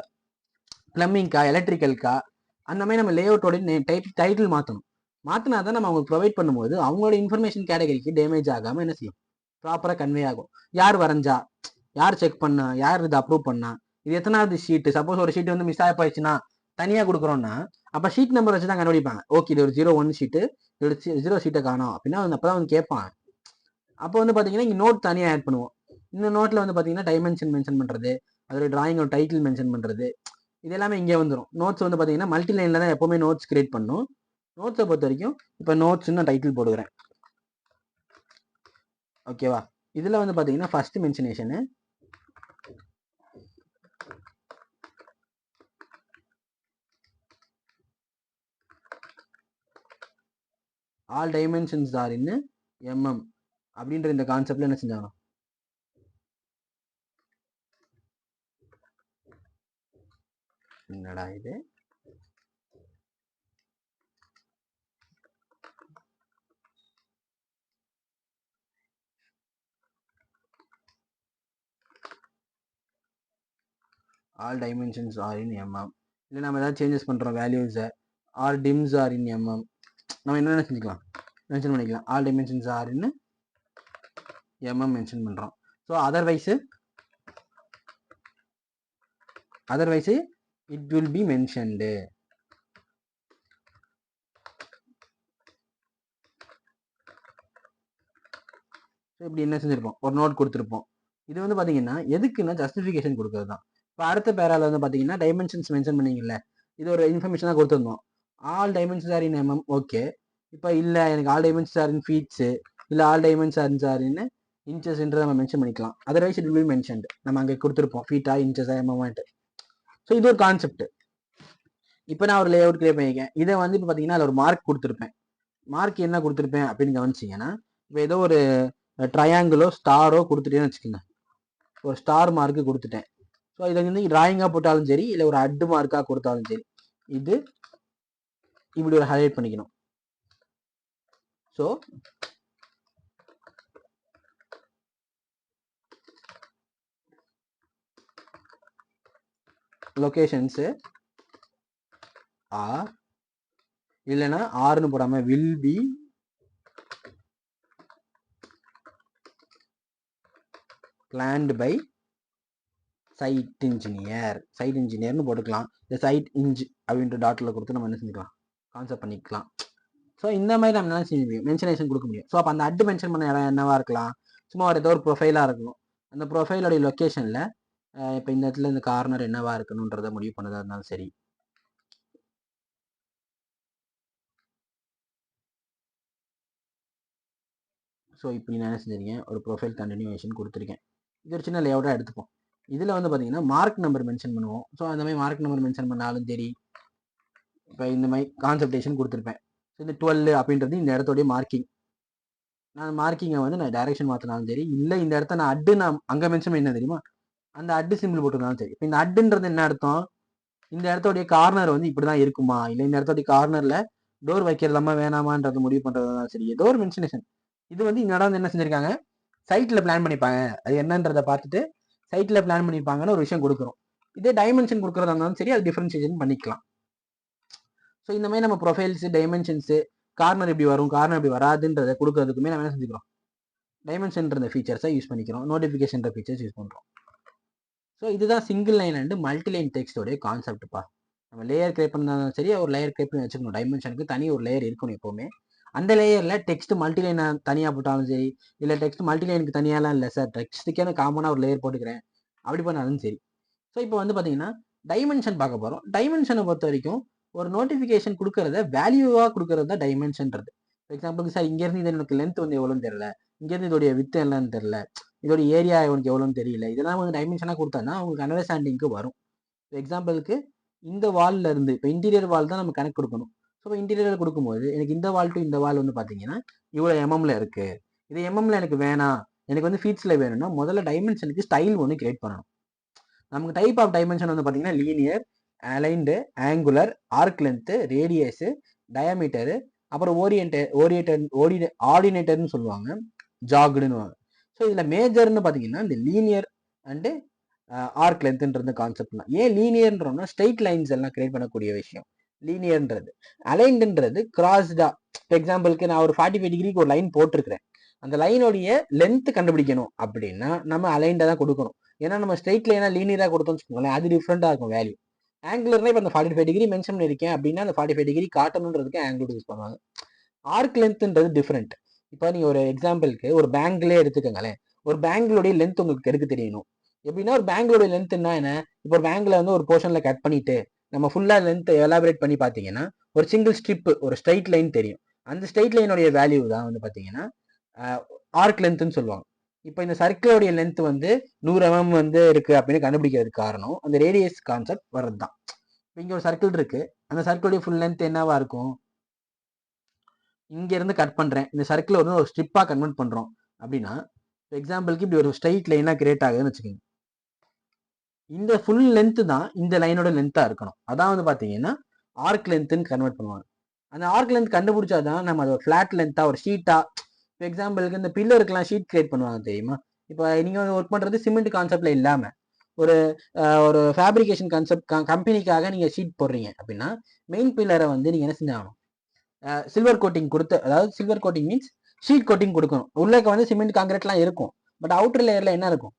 பிளம்பிங்க்கா, எலக்ட்ரிக்கல்க்கா, அந்த மாதிரி நம்ம லே அவுட்டோட டைட்டில் மாற்றணும். மாற்றினா தான் நம்ம அவங்க ப்ரொவைட் பண்ணும்போது அவங்களோட இன்ஃபர்மேஷன் கேட்டகரிக்கு டேமேஜ் ஆகாமல் என்ன செய்யும், ப்ராப்பராக கன்வே ஆகும். யார் வரைஞ்சா, யார் செக் பண்ணா, யார் இதை அப்ரூவ் பண்ணா, இது எத்தனாவது ஷீட்டு. சப்போஸ் ஒரு ஷீட் வந்து மிஸ் ஆகி போயிடுச்சுன்னா தனியாக கொடுக்குறோம்னா அப்போ ஷீட் நம்பர் வச்சு தான் கண்டுபிடிப்பாங்க. ஓகே இது ஒரு 01 ஷீட்டு, இதோட 0 ஷீட்டை காணும் அப்படின்னா அப்போ தான் வந்து கேட்பாங்க. அப்போ வந்து பார்த்தீங்கன்னா இங்கே நோட் தனியாக ஆட் பண்ணுவோம். இந்த நோட்டில் வந்து பார்த்தீங்கன்னா டைமென்ஷன் மென்ஷன் பண்ணுறது, அதோட டிராயிங்கோட டைட்டில் மென்ஷன் பண்ணுறது, இது எல்லாமே இங்கே வந்துடும். நோட்ஸ் வந்து பார்த்தீங்கன்னா மல்டி லைனில் தான் எப்போவுமே நோட்ஸ் கிரியேட் பண்ணணும். நோட்ஸை பொறுத்த வரைக்கும் இப்போ நோட்ஸ்ன்னு நான் டைட்டில் போடுகிறேன். ஓகேவா. இதில் வந்து பார்த்தீங்கன்னா ஃபர்ஸ்ட் மென்ஷனேஷனு all dimensions are in mm அப்படின்ற இந்த கான்செப்ட்ல என்ன செஞ்சாங்க, என்னடா இது, all dimensions are in mm. இல்லை நம்ம ஏதாவது சேஞ்சஸ் பண்ணுறோம் வேல்யூஸை, or dims are in mm, நம்ம என்னென்ன செஞ்சுக்கலாம் மென்ஷன் பண்ணிக்கலாம். All dimensions are in mm mention பண்ணுறோம். So otherwise it will be mentioned. So இப்படி என்ன செஞ்சுருப்போம், ஒரு நோட் கொடுத்துருப்போம். இது வந்து பார்த்தீங்கன்னா எதுக்குன்னா ஜஸ்டிஃபிகேஷன் கொடுக்குறது தான். இப்போ அடுத்த பேரால வந்து பார்த்தீங்கன்னா டைமென்ஷன்ஸ் மென்ஷன் பண்ணீங்கல்ல, இது ஒரு இன்ஃபர்மேஷனாக கொடுத்துருந்தோம். All dimensions are in mm. Okay, இப்போ இல்லை எனக்கு all dimensions are in feet, இல்லை ஆல் டைமென்ஷன்ஸ் ஆர் இன் இன்ச்சஸ்ன்றதை நம்ம மென்ஷன் பண்ணிக்கலாம். Otherwise it will be mentioned. நம்ம அங்கே கொடுத்துருப்போம் ஃபீட்டா இன்ச்சஸா mm. ஸோ இது ஒரு கான்செப்ட். இப்போ நான் ஒரு லே அவுட் கிரியேட் பண்ணியிருக்கேன். இதை வந்து இப்போ பார்த்தீங்கன்னா அதில் ஒரு மார்க் கொடுத்துருப்பேன். மார்க் என்ன கொடுத்துருப்பேன் அப்படின்னு கவனிச்சிங்கன்னா, இப்போ ஏதோ ஒரு ட்ரையாங்கிளோ ஸ்டாரோ கொடுத்துட்டேன்னு வச்சுக்கோங்க. ஒரு ஸ்டார் மார்க்கு கொடுத்துட்டேன். ஸோ இதை வந்து டிராயிங்காக போட்டாலும் சரி, இல்லை ஒரு அட்டு மார்க்காக கொடுத்தாலும் சரி, இது இப்படி ஒரு ஹைலைட் பண்ணிக்கணும். ஸோ லொகேஷன்ஸு ஆர், இல்லைன்னா ஆர்னு போடாமல் will be planned by site இன்ஜினியர்னு போட்டுக்கலாம். இந்த சைட் இன்ஜ் அப்படின்ற டாட்டில் கொடுத்து நம்ம என்ன செஞ்சுக்கலாம், கான்செப்ட் பண்ணிக்கலாம். ஸோ இந்த மாதிரி நம்ம என்ன செய்ய முடியும், மென்ஷனேஷன் கொடுக்க முடியும். ஸோ அப்போ அந்த அட்டு மென்ஷன் பண்ண இடம் என்னவா இருக்கலாம், சும்மா ஒரு ஏதோ ஒரு ப்ரொஃபைலாக இருக்கணும். அந்த ப்ரொஃபைலோடைய லொக்கேஷனில் இப்போ இந்த இடத்துல இந்த கார்னர் என்னவா இருக்கணுன்றதை முடிவு பண்ணதாக இருந்தாலும் சரி. ஸோ இப்படி நான் என்ன செஞ்சிருக்கேன், ஒரு ப்ரொஃபைல் கண்டினியூவேஷன் கொடுத்துருக்கேன். இது ஒரு சின்ன லேஅவுட்டாக எடுத்துப்போம். இதில் வந்து பார்த்தீங்கன்னா மார்க் நம்பர் மென்ஷன் பண்ணுவோம். ஸோ அந்த மாதிரி மார்க் நம்பர் மென்ஷன் பண்ணாலும் சரி, இப்போ இந்த மாதிரி கான்செப்டேஷன் கொடுத்துருப்பேன். ஸோ இந்த 12 அப்படின்றது இந்த இடத்தோடைய மார்க்கிங். நான் மார்க்கிங்கை வந்து நான் டைரக்ஷன் மாற்றினாலும் சரி, இல்லை இந்த இடத்த நான் அட்டு நான் அங்கே மென்ஷன் பண்ண தெரியுமா, அந்த அட்டு சிம்பிள் போட்டுருந்தாலும் சரி. இப்போ இந்த அட்டுன்றது என்ன அர்த்தம், இந்த இடத்தோடைய கார்னர் வந்து இப்படி தான் இருக்குமா, இல்லை இந்த இடத்தோடைய கார்னரில் டோர் வைக்கிறதாமா வேணாமான்றது முடிவு பண்ணுறதுனாலும் சரி, ஏதோ ஒரு மென்ஷனேஷன். இது வந்து இந்த இடம் என்ன செஞ்சிருக்காங்க, சைட்டில் பிளான் பண்ணிப்பாங்க, அது என்னன்றதை பார்த்துட்டு சைட்டில் பிளான் பண்ணிப்பாங்கன்னு ஒரு விஷயம் கொடுக்குறோம். இதே டைமென்ஷன் கொடுக்குறதா இருந்தாலும் சரி, அது டிஃபரன்ஷியேஷன் பண்ணிக்கலாம். ஸோ இந்த மாதிரி நம்ம ப்ரொஃபைல்ஸு, டைமென்ஷன்ஸு, கார்னர் எப்படி வரும், கார்னர் எப்படி வராதுன்றதை கொடுக்கறதுக்குமே நம்ம என்ன செஞ்சுக்கிறோம், டைமென்ஷன்ற ஃபீச்சர்ஸை யூஸ் பண்ணிக்கிறோம், நோட்டிஃபிகேஷன் ஃபீச்சர்ஸ் யூஸ் பண்ணுறோம். ஸோ இதுதான் single line and multi line டெக்ஸ்டோடைய கான்செப்ட்ப்பா. நம்ம லேயர் கிரியேட் பண்ணாலும் சரி, ஒரு லேயர் கிரியேட் பண்ணி வச்சுக்கணும். டைமென்ஷனுக்கு தனி ஒரு லேயர் இருக்கணும் எப்போவுமே. அந்த லேயரில் டெக்ஸ்ட் மல்டி லைனை தனியாக போட்டாலும் சரி, இல்லை டெக்ஸ்ட் மல்டி லைனுக்கு தனியாலாம் இல்லை சார், டெக்ஸ்ட்டுக்கே காமனாக ஒரு லேயர் போட்டுக்கிறேன் அப்படி பண்ணாலும் சரி. ஸோ இப்போ வந்து பார்த்தீங்கன்னா டைமென்ஷன் பார்க்க போகிறோம். டைமென்ஷனை பொறுத்த வரைக்கும் ஒரு நோட்டிஃபிகேஷன் கொடுக்கறத வேல்யூவாக கொடுக்கறது தான் டைமென்ஷன்றது. ஃபார் எக்ஸாம்பிளுக்கு சார் இங்கேருந்து இது எனக்கு லென்த் வந்து எவ்வளோன்னு தெரியல, இங்கேருந்து இதோடைய வித்து என்னன்னு தெரியல, இதோட ஏரியா உனக்கு எவ்வளோன்னு தெரியல, இதெல்லாம் வந்து டைமென்ஷனாக கொடுத்தாங்கன்னா உங்களுக்கு அண்டர்ஸ்டாண்டிங்க்கு வரும். எக்ஸாம்பிளுக்கு இந்த வால்ல இருந்து இப்போ இன்டீரியர் வால் தான் நம்ம கணக்கு கொடுக்கணும். ஸோ இப்போ இன்டீரியர் கொடுக்கும்போது எனக்கு இந்த வால் டு இந்த வால் வந்து பார்த்தீங்கன்னா இவ்வளோ எம்எம்ல இருக்கு, இது எம்எம்ல எனக்கு வேணாம், எனக்கு வந்து ஃபீட்ஸில் வேணும்னா முதல்ல டைமென்ஷனுக்கு ஸ்டைல் ஒன்று கிரியேட் பண்ணணும். நமக்கு டைப் ஆஃப் டைமென்ஷன் வந்து பார்த்தீங்கன்னா linear, aligned, angular, arc length, radius, diameter, அப்புறம் ஆர்டினேட்டர்னு சொல்லுவாங்க, ஜாகுடுன்னு. ஸோ இதில் மேஜர்னு பார்த்தீங்கன்னா இந்த லீனியர் அண்டு ஆர்க் லென்த்ன்றது கான்செப்ட் தான். ஏன் லீனியர்ன்றோம்னா ஸ்ட்ரெயிட் லைன்ஸ் எல்லாம் கிரியேட் பண்ணக்கூடிய விஷயம் லீனியர்ன்றது. அலைன்டுன்றது கிராஸ்டா. இப்போ எக்ஸாம்பிளுக்கு நான் ஒரு 45 டிகிரிக்கு ஒரு லைன் போட்டிருக்கிறேன், அந்த லைனுடைய லென்த் கண்டுபிடிக்கணும் அப்படின்னா நம்ம அலைன்டை தான் கொடுக்கணும். ஏன்னா நம்ம ஸ்ட்ரெயிட் லைனா லீனியராக கொடுத்தோம்னு வச்சுக்கோங்களேன், அது டிஃப்ரெண்டாக இருக்கும் வேல்யூ. ஆங்குலர்னா இப்போ அந்த 45 டிகிரி மென்ஷன் பண்ணியிருக்கேன் அப்படின்னா அந்த 45 டிகிரி காட்டணுன்றதுக்கு ஆங்குலர் யூஸ் பண்ணுவாங்க. ஆர்க் லென்த்ன்றது டிஃப்ரெண்ட். இப்போ நீங்கள் ஒரு எக்ஸாம்பிளுக்கு ஒரு பேங்கிலே எடுத்துக்கோங்களேன், ஒரு பேங்கிளுடைய லென்த் உங்களுக்கு எடுக்க தெரியணும். எப்படின்னா ஒரு பேங்கிளோட லென்த்னா என்ன, இப்போ ஒரு பேங்கில் வந்து ஒரு போர்ஷனில் கட் பண்ணிட்டு நம்ம ஃபுல்லாக லென்த் எலாபரேட் பண்ணி பார்த்தீங்கன்னா ஒரு சிங்கிள் ஸ்ட்ரிப்பு, ஒரு ஸ்ட்ரைட் லைன் தெரியும். அந்த ஸ்ட்ரைட் லைனுடைய வேல்யூ தான் வந்து பார்த்தீங்கன்னா ஆர்க் லென்த்னு சொல்லுவாங்க. இப்போ இந்த சர்க்கிளோடைய லென்த் வந்து 100 mm வந்து இருக்கு அப்படின்னு கண்டுபிடிக்கிறதுக்கு காரணம் அந்த ரேடியஸ் கான்செப்ட் வர்றது தான். இப்போ இங்கே ஒரு சர்க்கிள் இருக்கு, அந்த சர்க்கிளுடைய ஃபுல் லென்த் என்னவா இருக்கும், இங்க இருந்து கட் பண்றேன், இந்த சர்க்கிள் வந்து ஒரு ஸ்ட்ரிப்பா கன்வெர்ட் பண்றோம் அப்படின்னா எக்ஸாம்பிளுக்கு இப்படி ஒரு ஸ்ட்ரைட் லைனா கிரியேட் ஆகுதுன்னு வச்சுக்கோங்க, இந்த ஃபுல் லென்த் தான் இந்த லைனோட லென்த்தா இருக்கணும். அதான் வந்து பாத்தீங்கன்னா ஆர்க் லென்த்னு கன்வெர்ட் பண்ணுவாங்க. அந்த ஆர்க் லென்த் கண்டுபிடிச்சாதான் நம்ம அது ஒரு ஃபிளாட் லென்த்தா ஒரு ஷீட்டா. இப்போ எக்ஸாம்பிளுக்கு இந்த பில்லருக்குலாம் ஷீட் கிரியேட் பண்ணுவாங்க தெரியுமா. இப்போ நீங்க வந்து ஒர்க் பண்றது சிமெண்ட் கான்செப்ட்ல இல்லாம ஒரு ஒரு ஃபேப்ரிகேஷன் கான்செப்ட் கம்பெனிக்காக நீங்க ஷீட் போடுறீங்க அப்படின்னா மெயின் பில்லரை வந்து நீங்க என்ன செஞ்சாகணும், சில்வர் கோட்டிங் கொடுத்து, அதாவது silver coating means sheet coating கொடுக்கணும். உள்ளக்க வந்து சிமெண்ட் காங்கிரீட்லாம் இருக்கும், பட் அவுட்டர் லேயர்ல என்ன இருக்கும்,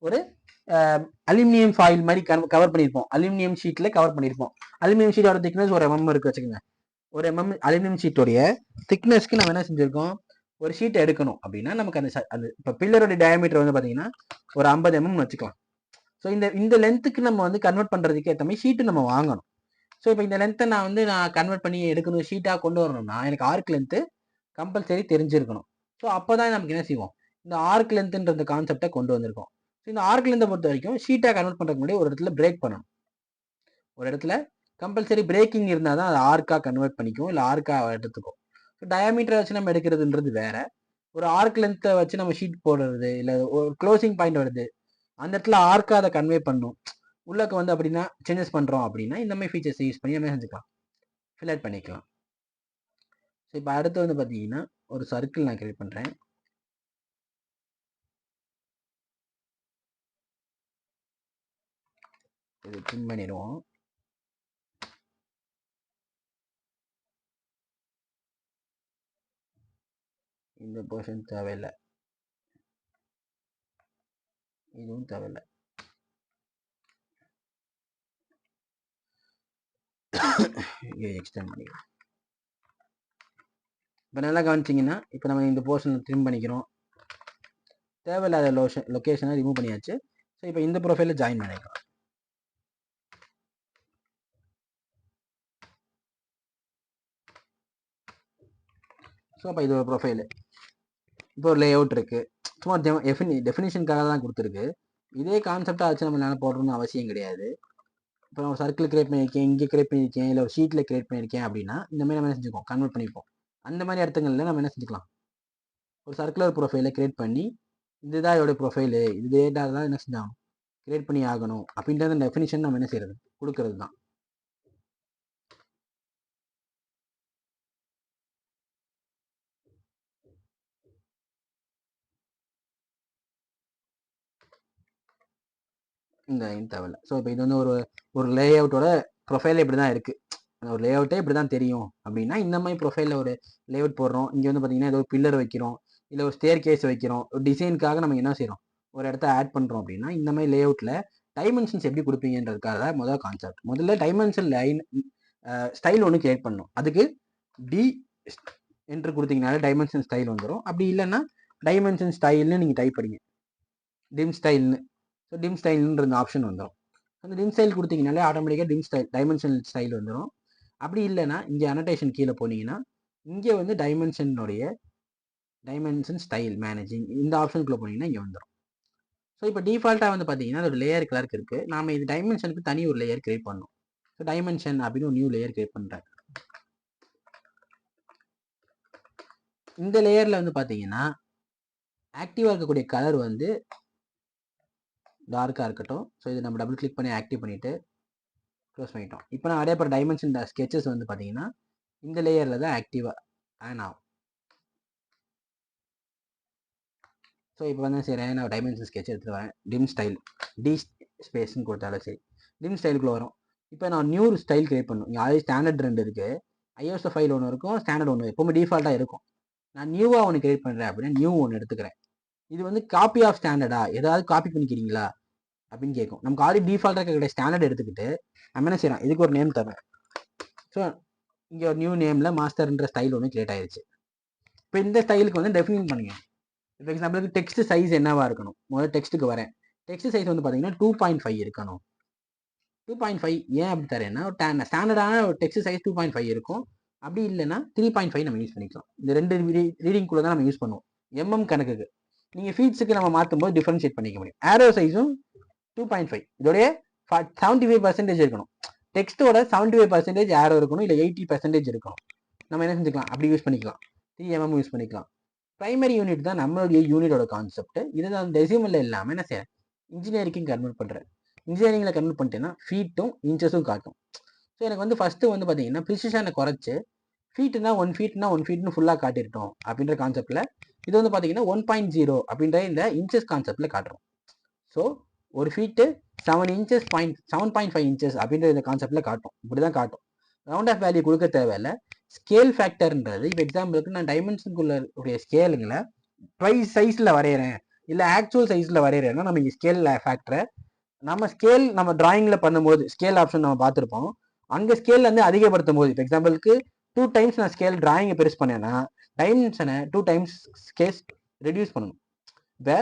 ஒரு அலுமினியம் ஃபாயில் மாதிரி கவர் பண்ணியிருப்போம், அலுமினியம் ஷீட்ல கவர் பண்ணியிருப்போம். அலுமினியம் ஷீட்டோட திக்னஸ் ஒரு mm இருக்கு வச்சுக்கோங்க, ஒரு mm அலுமினியம் ஷீட்டோடைய திக்னஸ்க்கு நம்ம என்ன செஞ்சிருக்கோம், ஒரு ஷீட் எடுக்கணும் அப்படின்னா நமக்கு அந்த இப்போ பில்லரோட டயாமீட்டர் வந்து பார்த்தீங்கன்னா ஒரு 50 mm வச்சுக்கலாம். ஸோ இந்த லென்த்துக்கு நம்ம வந்து கன்வெர்ட் பண்ணுறதுக்கு ஏற்ற மாதிரி ஷீட்டு நம்ம வாங்கணும். ஸோ இப்போ இந்த லென்த்தை நான் கன்வெர்ட் பண்ணி எடுக்கணும், ஷீட்டாக கொண்டு வரணும்னா எனக்கு ஆர்க் லென்த்து கம்பல்சரி தெரிஞ்சிருக்கணும். ஸோ அப்போ தான் நமக்கு என்ன செய்வோம், இந்த ஆர்க் லென்த்ன்ற கான்செப்டை கொண்டு வந்திருக்கோம். ஸோ இந்த ஆர்க் லென்த்தை பொறுத்த வரைக்கும் ஷீட்டாக கன்வெர்ட் பண்ணுறதுக்கு முன்னாடி ஒரு இடத்துல பிரேக் பண்ணணும். ஒரு இடத்துல கம்பல்சரி பிரேக்கிங் இருந்தால் தான் அது ஆர்க்காக கன்வெர்ட் பண்ணிக்கும், இல்லை ஆர்க்காக எடுத்துக்கும். ஸோ டயாமீட்டரை வச்சு நம்ம எடுக்கிறதுன்றது வேற, ஒரு ஆர்க் லென்த்தை வச்சு நம்ம ஷீட் போடுறது, இல்லை ஒரு க்ளோசிங் பாயிண்ட் வருது அந்த இடத்துல ஆர்க்காக அதை கன்வே பண்ணும். உள்ளக்க வந்து அப்படின்னா சேஞ்சஸ் பண்ணுறோம் அப்படின்னா இந்த மாதிரி ஃபீச்சர்ஸ் யூஸ் பண்ணி நம்ம செஞ்சுக்கலாம், ஃபில் பண்ணிக்கலாம். ஸோ இப்போ அடுத்து வந்து பார்த்தீங்கன்னா ஒரு சர்க்கிள் நான் கிரியேட் பண்ணுறேன். இது ட்ரிம் பண்ணிடுவோம். இந்த போர்ஷன் தேவையில்லை, இதுவும் தேவையில்லை. எக்ஸ்டெண்ட் பண்ணிடுவோம். இப்போ நல்லா கவனிச்சிங்கன்னா இப்போ நம்ம இந்த போர்ஷனை ட்ரிம் பண்ணிக்கிறோம், தேவையில்லாத லொக்கேஷனை ரிமூவ் பண்ணியாச்சு. ஸோ இப்போ இந்த ப்ரொஃபைலில் ஜாயின் பண்ணிக்கலாம். ஸோ அப்போ இது ஒரு ப்ரொஃபைலு, இப்போ ஒரு லே அவுட் இருக்குது, சும்மா டெஃபினிஷனுக்காக தான் கொடுத்துருக்கு. இதே கான்செப்டாக வச்சு நம்ம என்ன போடுறோம்னு அவசியம் கிடையாது. இப்போ நான் சர்க்கிள் கிரியேட் பண்ணியிருக்கேன், இங்கே கிரியேட் பண்ணியிருக்கேன், இல்லை ஒரு ஷீட்டில் கிரியேட் பண்ணியிருக்கேன் அப்படின்னா இந்த மாதிரி நம்ம என்ன செஞ்சுக்கோம், கன்வெர்ட் பண்ணிப்போம். அந்த மாதிரி இடத்துங்களில் நம்ம என்ன செஞ்சுக்கலாம், ஒரு சர்க்குலர் ப்ரொஃபைலை கிரியேட் பண்ணி இதுதான் இதோட ப்ரொஃபைலு, இது டேட்டா தான் என்ன செஞ்சாகணும், கிரியேட் பண்ணி ஆகணும் அப்படின்றத டெஃபினிஷன் நம்ம என்ன செய்யறது, கொடுக்கறது தான். இந்த லைன் தேவையில்ல. ஸோ இப்போ இது வந்து ஒரு லே அவுட்டோட ப்ரொஃபைல் இப்படி தான் இருக்குது. ஒரு லே அவுட்டே இப்படி தான் தெரியும் அப்படின்னா இந்த மாதிரி ப்ரொஃபைலில் ஒரு லே அவுட் போடுறோம். இங்கே வந்து பார்த்தீங்கன்னா ஏதோ ஒரு பில்லர் வைக்கிறோம், இல்லை ஒரு ஸ்டேர் கேஸ் வைக்கிறோம், ஒரு டிசைனுக்காக நம்ம என்ன செய்கிறோம், ஒரு இடத்த ஆட் பண்ணுறோம் அப்படின்னா இந்த மாதிரி லே அவுட்டில் டைமென்ஷன்ஸ் எப்படி கொடுப்பீங்கன்றதுக்காக முதல் கான்செப்ட். முதல்ல டைமென்ஷன் லைன் ஸ்டைல் ஒன்று கிரியேட் பண்ணணும். அதுக்கு டி என்று கொடுத்தீங்கனாலே டைமென்ஷன் ஸ்டைல் வந்துடும். அப்படி இல்லைன்னா டைமென்ஷன் ஸ்டைல்னு நீங்கள் டைப் பண்ணிங்க, டிம் ஸ்டைல்னு. ஸோ டிம் ஸ்டைல்ன்ற ஆப்ஷன் வந்துடும். அந்த டிம் ஸ்டைல் கொடுத்தீங்கனாலே ஆட்டோமேட்டிக்காக டிம் ஸ்டைல் டைமென்ஷன் ஸ்டைல் வந்துடும். அப்படி இல்லைன்னா இங்கே அனோடேஷன் கீழே போனீங்கன்னா இங்கே வந்து டைமென்ஷன் ஸ்டைல் மேனேஜிங் இந்த ஆப்ஷனுக்குள்ளே போனீங்கன்னா இங்கே வந்துடும். ஸோ இப்போ டிஃபால்ட்டாக வந்து பார்த்தீங்கன்னா ஒரு லேயர் கிளர்க் இருக்குது. நாம் இது டைமென்ஷனுக்கு தனி ஒரு லேயர் கிரியேட் பண்ணணும். ஸோ டைமென்ஷன் அப்படின்னு ஒரு நியூ லேயர் கிரியேட் பண்ணுறேன். இந்த லேயரில் வந்து பார்த்தீங்கன்னா ஆக்டிவாக இருக்கக்கூடிய கலர் வந்து டார்க்காக இருக்கட்டும். ஸோ இது நம்ம டபுள் கிளிக் பண்ணி ஆக்டிவ் பண்ணிவிட்டு க்ளோஸ் பண்ணிட்டோம். இப்போ நான் அதே போல் டைமென்ஷன் ஸ்கெச்சஸ் வந்து பார்த்தீங்கன்னா இந்த லேயரில் தான் ஆக்டிவாக ஆன் ஆகும். ஸோ இப்போ வந்து சரி நான் டைமென்ஷன் ஸ்கெட்ச் எடுத்துகிட்டு வரேன். டிம் ஸ்டைல் டி ஸ்பேஸ்ன்னு கொடுத்தாலும் சரி டிம் ஸ்டைலுக்குள்ளே வரும். இப்போ நான் நியூ ஸ்டைல் கிரியேட் பண்ணணும். இங்கே ஆல்ரெடி ஸ்டாண்டர்ட் 2 இருக்குது. ஐஎஸ்ஓ ஃபைல் ஒன்று இருக்கும், ஸ்டாண்டர்ட் ஒன்று எப்பவுமே டிஃபால்ட்டாக இருக்கும். நான் நியூவாக ஒன்று கிரியேட் பண்ணுறேன் அப்படின்னா நியூ ஒன்று எடுத்துக்கிறேன். இது வந்து காப்பி ஆஃப் ஸ்டாண்டர்டா, ஏதாவது காப்பி பண்ணிக்கிறீங்களா அப்படின்னு கேட்கும். நமக்கு ஆல்ரெடி டிஃபால்ட்டாக இருக்கிற ஸ்டாண்டர்ட் எடுத்துக்கிட்டு நம்ம என்ன செய்யறோம், இதுக்கு ஒரு நேம் தரேன். ஸோ இங்கே ஒரு நியூ நேமில் மாஸ்டர்ன்ற ஸ்டைல் ஒன்று கிரியேட் ஆயிடுச்சு. இப்போ இந்த ஸ்டைலுக்கு வந்து டெஃபினிட் பண்ணுங்க. இப்போ எக்ஸாம்பிளுக்கு டெக்ஸ்ட் சைஸ் என்னவா இருக்கணும், முதல்ல டெக்ஸ்ட்டுக்கு வரேன். டெக்ஸ்ட் சைஸ் வந்து பார்த்தீங்கன்னா 2.5 இருக்கணும். 2.5 ஏன் அப்படி தரேன்னா ஒரு ஸ்டாண்டர்டான ஒரு டெக்ஸ்ட் சைஸ் 2.5 இருக்கும். அப்படி இல்லைன்னா 3.5 நம்ம யூஸ் பண்ணிக்கலாம். இந்த ரெண்டு ரீடிங்குள்ளே தான் நம்ம யூஸ் பண்ணுவோம். எம்எம் கணக்குக்கு நீங்கள் ஃபீட்ஸுக்கு நம்ம மாற்றும் போது டிஃபரன்ஷியேட் பண்ணிக்க முடியும். ஆரோ சைஸும் 2.5 இதோடைய 75% இருக்கணும். டெக்ஸ்ட்டோட 75% ஆரோ இருக்கணும், இல்லை 80% இருக்கணும். நம்ம என்ன செஞ்சுக்கலாம், அப்படி யூஸ் பண்ணிக்கலாம். 3mm யூஸ் பண்ணிக்கலாம். பிரைமரி யூனிட் தான் நம்மளுடைய யூனிட்டோட கான்செப்ட். இதை நான் டெசிமலில் இல்லாமல் என்ன செய்யறேன், இன்ஜினியரிங் கன்வெர்ட் பண்ணுறேன். இன்ஜினியரிங்கில் கன்வெர்ட் பண்ணிட்டேன்னா ஃபீட்டும் இன்ச்சஸும் காட்டும். ஸோ எனக்கு வந்து ஃபஸ்ட்டு வந்து பார்த்தீங்கன்னா ப்ரிசிஷனை குறைச்சி ஃபீட்டுனா 1 ஃபீட்னா 1 ஃபீட்னு ஃபுல்லாக காட்டிட்டோம் அப்படின்ற கான்செப்டில் இது வந்து பார்த்தீங்கன்னா 1.0 அப்படின்ற இந்த இன்ச்சஸ் கான்செப்டில் காட்டுறோம். ஸோ ஒரு ஃபீட்டு 7.5 இன்ச்சஸ் அப்படின்ற இந்த கான்செப்டில் காட்டும். இப்படி தான் காட்டும். ரவுண்ட் ஆஃப் வேல்யூ கொடுக்க தேவையில்லை. ஸ்கேல் ஃபேக்டர்ன்றது இப்போ எக்ஸாம்பிளுக்கு நான் டைமென்ஷனுக்குள்ள உடைய ஸ்கேலுங்களை ட்வைஸ் சைஸில் வரைகிறேன், இல்லை ஆக்சுவல் சைஸில் வரைகிறேன்னா நம்ம இங்கே ஸ்கேல் ஃபேக்டரை நம்ம டிராயிங்கில் பண்ணும்போது ஸ்கேல் ஆப்ஷன் நம்ம பார்த்துருப்போம். அங்கே ஸ்கேல் வந்து அதிகப்படுத்தும் போது இப்போ எக்ஸாம்பிளுக்கு 2 டைம்ஸ் நான் ஸ்கேல் டிராயிங்கை பெருசு பண்ணேன்னா டைமென்ஷனை 2 டைம்ஸ் ஸ்கேல் ரெடியூஸ் பண்ணணும். இப்போ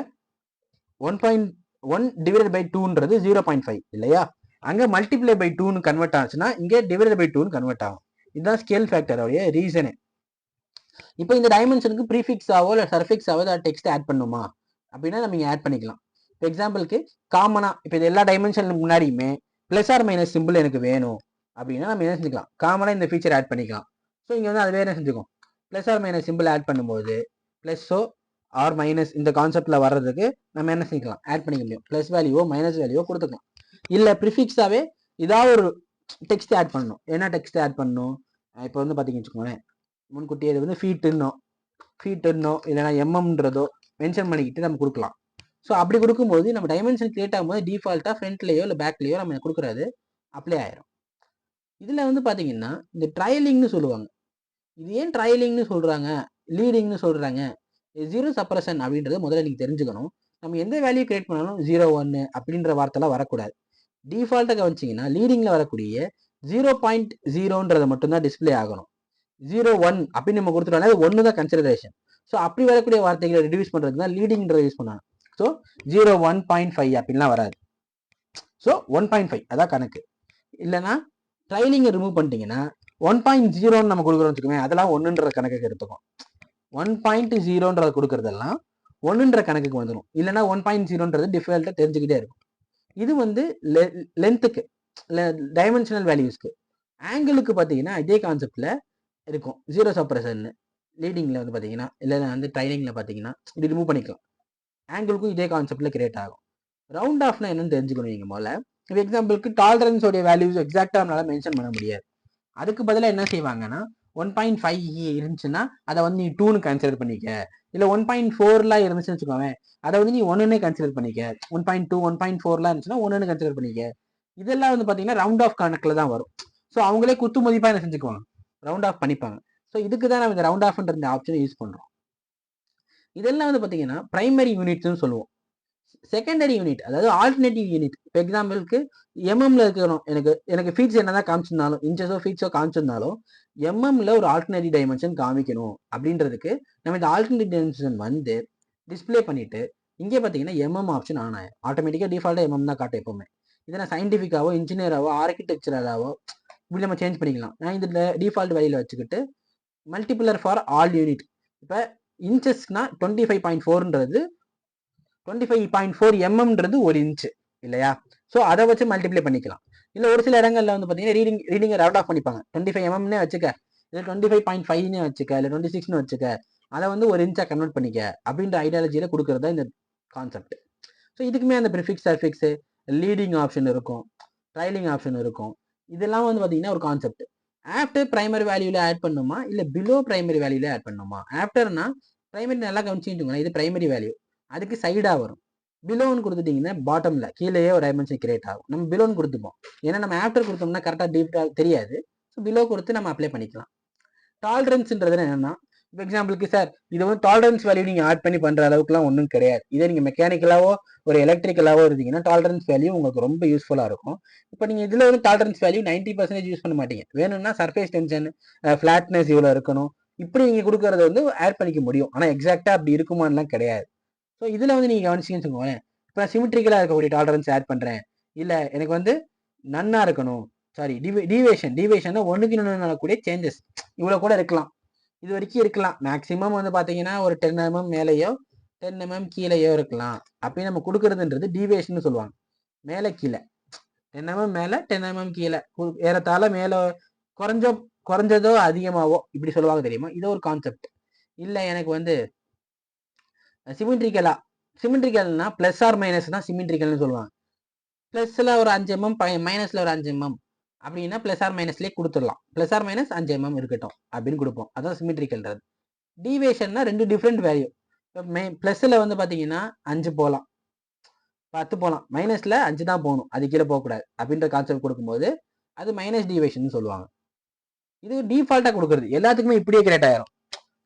1.1 டிவைடட் பை 2ன்றது 0.5 இல்லையா, அங்கே மல்டிப்ளை பை 2ன்னு கன்வெர்ட் ஆச்சுன்னா இங்கே டிவைடட் பை 2ன்னு கன்வெர்ட் ஆகும். இதுதான் ஸ்கேல் ஃபேக்டரோடைய ரீசனே. இப்போ இந்த டைமென்ஷனுக்கு ப்ரீஃபிக்ஸாவோ இல்லை சர்ஃபிக்ஸாவோ ஏதாவது டெக்ஸ்ட் ஆட் பண்ணுமா அப்படின்னா நம்ம இங்கே ஆட் பண்ணிக்கலாம். இப்போ எக்ஸாம்பிளுக்கு காமனாக இப்போ இது எல்லா டைமென்ஷனுக்கு முன்னாடியுமே ப்ளஸ் ஆர் மைனஸ் சிம்பிள் எனக்கு வேணும் அப்படின்னா நம்ம என்ன செஞ்சுக்கலாம், காமனாக இந்த ஃபீச்சர் ஆட் பண்ணிக்கலாம். ஸோ இங்கே வந்து அது வேறு என்ன செஞ்சுக்கோம், plus or minus simple add பண்ணும்போது ப்ளஸ்ஸோ ஆர் மைனஸ் இந்த கான்செப்டில் வர்றதுக்கு நம்ம என்ன செஞ்சுக்கலாம், ஆட் பண்ணிக்க முடியும். ப்ளஸ் வேல்யூவோ மைனஸ் வேல்யூவோ கொடுத்துக்கலாம். இல்லை ப்ரிஃபிக்ஸாகவே ஏதாவது ஒரு டெக்ஸ்ட் ஆட் பண்ணணும். என்ன டெக்ஸ்ட் ஆட் பண்ணணும், இப்போ வந்து பார்த்தீங்கன்னு வச்சுக்கோங்களேன், முன்கூட்டியே இது வந்து ஃபீட்டுன்னோ இல்லைனா எம்எம்ன்றதோ மென்ஷன் பண்ணிக்கிட்டு நம்ம கொடுக்கலாம். ஸோ அப்படி கொடுக்கும்போது நம்ம டைமென்ஷன் கிரியேட் ஆகும்போது டிஃபால்ட்டாக ஃப்ரண்ட்லேயோ இல்லை பேக்லேயோ நம்ம கொடுக்குறது அப்ளை ஆயிரும். இதில் வந்து பார்த்தீங்கன்னா இந்த ட்ரையலிங்னு சொல்லுவாங்க. இது ஏன் ட்ரையலிங்னு சொல்கிறாங்க, லீடிங்னு சொல்கிறாங்க, 0 சப்ரஷன் அப்படின்றது முதல்ல நீங்கள் தெரிஞ்சுக்கணும். நம்ம எந்த வேல்யூ கிரியேட் பண்ணாலும் 0, 1 அப்படின்ற வார்த்தைலாம் வரக்கூடாது. டிஃபால்ட்டாக கவனிச்சிங்கன்னா லீடிங்கில் வரக்கூடிய 0.0ன்றது மட்டும்தான் டிஸ்பிளே ஆகணும். 0, 1 அப்படின்னு நம்ம கொடுத்துட்டோம்னா அது 1 தான் கன்சிடரேஷன். ஸோ அப்படி வரக்கூடிய வார்த்தைகளை ரெடியூஸ் பண்ணுறதுக்கு தான் லீடிங்ன்றதை யூஸ் பண்ணாங்க. ஸோ 0, 1.5 அப்படின்லாம் வராது. ஸோ 1.5 அதான் கணக்கு. இல்லைனா ட்ரைலிங்கை ரிமூவ் பண்ணிட்டீங்கன்னா 1.0ன்னு நம்ம கொடுக்குறோம்னு வச்சுக்கோங்க, அதெல்லாம் 1ன்ற கணக்குக்கு எடுத்துக்கும். 1.0ன்றதை கொடுக்குறதெல்லாம் 1ன்ற கணக்குக்கு வந்துடும். இல்லைனா 1.0ன்றது டிஃபால்ட்டாக தெரிஞ்சுக்கிட்டே இருக்கும். இது வந்து லென்த்துக்கு டைமென்ஷனல் வேல்யூஸ்க்கு. ஆங்கிளுக்கு பார்த்தீங்கன்னா இதே கான்செப்டில் இருக்கும். 0 சப்ரஷன் லீடிங்கில் வந்து பார்த்தீங்கன்னா இல்லை வந்து ட்ரைலிங்கில் பார்த்தீங்கன்னா இது ரிமூவ் பண்ணிக்கலாம். ஆங்கிளுக்கும் இதே கான்செப்டில் கிரியேட் ஆகும். ரவுண்ட் ஆஃப்னா என்னன்னு தெரிஞ்சுக்கணும் நீங்கள் முதல்ல. இப்போ எக்ஸாம்பிளுக்கு டாலரன்ஸோடைய வேல்யூஸ் எக்ஸாக்டாக நம்மளால மென்ஷன் பண்ண முடியாது. அதுக்கு பதிலாக என்ன செய்வாங்கன்னா 1.5 இருந்துச்சுன்னா அதை வந்து நீ 2ன்னு கன்சிடர் பண்ணிக்க, இல்லை 1.4 இருந்துச்சுன்னு வச்சுக்கோங்க, அதை வந்து நீ ஒன்றுன்னே கன்சிடர் பண்ணிக்க. 1.2 1.4 இருந்துச்சுன்னா ஒன்றுன்னு கன்சிடர் பண்ணிக்க. இதெல்லாம் வந்து பார்த்தீங்கன்னா ரவுண்ட் ஆஃப் கணக்கில் தான் வரும். ஸோ அவங்களே குத்து மதிப்பாக என்ன செஞ்சுக்குவாங்க, ரவுண்ட் ஆஃப் பண்ணிப்பாங்க. ஸோ இதுக்கு தான் நம்ம இந்த ரவுண்ட் ஆஃப்ன்ற இந்த ஆப்ஷனை யூஸ் பண்ணுறோம். இதெல்லாம் வந்து பார்த்தீங்கன்னா பிரைமரி யூனிட்ஸ்னு சொல்லுவோம். செகண்டரி யூனிட் அதாவது ஆல்டர்னேட்டிவ் யூனிட். இப்போ எக்ஸாம்பிளுக்கு எம்எம்ல இருக்கணும், எனக்கு ஃபீட்ஸ் என்னதான் காமிச்சிருந்தாலும், இன்ச்சஸோ ஃபீட்ஸோ காமிச்சிருந்தாலும் எம்எம்ல ஒரு ஆல்டர்னேட்டிவ் டைமென்ஷன் காமிக்கணும் அப்படின்றதுக்கு நம்ம இந்த ஆல்டர்னேட்டிவ் டைமென்ஷன் வந்து டிஸ்பிளே பண்ணிட்டு இங்கே பார்த்தீங்கன்னா எம்எம் ஆப்ஷன் ஆன் ஆகும். ஆட்டோமேட்டிக்காக டிஃபால்ட்டாக எம்எம் தான் காட்டும் எப்பவுமே. இதை நான் சயின்டிஃபிக்காவோ இன்ஜினியராவோ ஆர்கிடெக்சராவோ இப்படி நம்ம சேஞ்ச் பண்ணிக்கலாம். நான் இதில் டிஃபால்ட் வேலையில் வச்சுக்கிட்டு மல்டிபிளர் ஃபார் ஆல் யூனிட். இப்போ இன்ச்சஸ்னா 25.4ன்றது 25.4 எம்எம்ன்றது ஒரு இன்ச்சு இல்லையா? ஸோ அதை வச்சு மல்டிப்ளை பண்ணிக்கலாம். இல்லை ஒரு சில இடங்கள்ல வந்து பார்த்தீங்கன்னா ரீடிங்கை ரவுண்ட் ஆஃப் பண்ணிப்பாங்க. 25 எம்எம்னே வச்சுக்க, இல்லை 25.5னே வச்சுக்க, இல்லை 26னு வச்சுக்க, அதை வந்து ஒரு இன்ச்சா கன்வெர்ட் பண்ணிக்க அப்படின்ற ஐடியாலஜியில கொடுக்கறதா இந்த கான்செப்ட். ஸோ இதுக்குமே அந்த ப்ரிஃபிக்ஸ் சர்ஃபிக்ஸ் லீடிங் ஆப்ஷன் இருக்கும், ட்ரைலிங் ஆப்ஷன் இருக்கும். இதெல்லாம் வந்து பார்த்தீங்கன்னா ஒரு கான்செப்ட். ஆஃப்டர் பிரைமரி வேல்யூல ஆட் பண்ணுமா இல்லை பிலோ பிரைமரி வேல்யூல ஆட் பண்ணுமா? ஆஃப்டர்னா பிரைமரி நல்லா கவனிச்சுட்டுங்களா, இது பிரைமரி வேல்யூ, அதுக்கு சைடாக வரும். பிலோன்னு கொடுத்துட்டீங்கன்னா பாட்டம்ல கீழேயே ஒரு டைமென்ஷன் கிரியேட் ஆகும். நம்ம பிலோன்னு கொடுத்துப்போம், ஏன்னா நம்ம ஆஃப்டர் கொடுத்தோம்னா கரெக்டாக டீப்பாக தெரியாது. ஸோ பிலோ கொடுத்து நம்ம அப்ளை பண்ணிக்கலாம். டாலரன்ஸ்ன்றது என்னன்னா, இப்போ எக்ஸாம்பிளுக்கு சார் இது வந்து டாலரன்ஸ் வேல்யூ நீங்கள் ஆட் பண்ணி பண்ணுற அளவுக்குலாம் ஒன்றும் கிடையாது. இதே நீங்கள் மெக்கானிக்கலாவோ ஒரு எலக்ட்ரிக்கலாவோ இருந்தீங்கன்னா டாலரன்ஸ் வேல்யூ உங்களுக்கு ரொம்ப யூஸ்ஃபுல்லாக இருக்கும். இப்போ நீங்கள் இதில் வந்து டாலரன்ஸ் வேல்யூ 90% யூஸ் பண்ண மாட்டீங்க. வேணும்னா சர்ஃபேஸ் டென்ஷன், ஃப்ளாட்னஸ் இவ்வளோ இருக்கணும், இப்படி நீங்கள் கொடுக்கறத வந்து ஆட் பண்ணிக்க முடியும். ஆனால் எக்ஸாக்டாக அப்படி இருக்குமான்லாம் கிடையாது. ஸோ இதில் வந்து நீங்கள் கவனிச்சிங்கன்னு வச்சுக்கோங்களேன். இப்போ நான் சிமெட்ரிக்கலாக இருக்கக்கூடிய டாலரன்ஸ் ஆட் பண்ணுறேன், இல்லை எனக்கு வந்து நன்னா இருக்கணும், சாரி டிவேஷன் ஒன்றுக்கு இன்னொன்று நடக்கக்கூடிய சேஞ்சஸ் இவ்வளோ கூட இருக்கலாம், இது வரைக்கும் இருக்கலாம். மேக்ஸிமம் வந்து பார்த்தீங்கன்னா ஒரு 10 mm மேலேயோ 10 mm கீழேயோ இருக்கலாம். அப்படி நம்ம கொடுக்கறதுன்றது டிவேஷன் சொல்லுவாங்க. மேலே கீழே 10 mm மேலே 10 mm கீழே ஏறத்தாழ மேலே குறைஞ்சதோ அதிகமாவோ இப்படி சொல்லுவாங்க தெரியுமா? இது ஒரு கான்செப்ட். இல்லை எனக்கு வந்து சிமெட்ரிக்கல்னா பிளஸ் ஆர் மைனஸ் தான் சிமெட்ரிக்கல்னு சொல்லுவாங்க. பிளஸ்ல ஒரு 5 mm மைனஸ்ல ஒரு 5 mm அப்படின்னா பிளஸ் ஆர் மைனஸ்லேயே கொடுத்துடலாம். பிளஸ் ஆர் மைனஸ் 5 mm இருக்கட்டும் அப்படின்னு கொடுப்போம். அதான் சிமெட்ரிக்கல்ன்றது. டிவேஷன்னா 2 டிஃப்ரெண்ட் வேல்யூ. இப்போ பிளஸ்ல வந்து பார்த்தீங்கன்னா 5 போகலாம், 10 போகலாம், மைனஸ்ல 5 தான் போகணும், அது கீழே போகக்கூடாது அப்படின்ற கான்செப்ட் கொடுக்கும்போது அது மைனஸ் டிவேஷன் சொல்லுவாங்க. இது டிஃபால்ட்டாக கொடுக்குறது எல்லாத்துக்குமே இப்படியே கிரியேட் ஆயிரும்.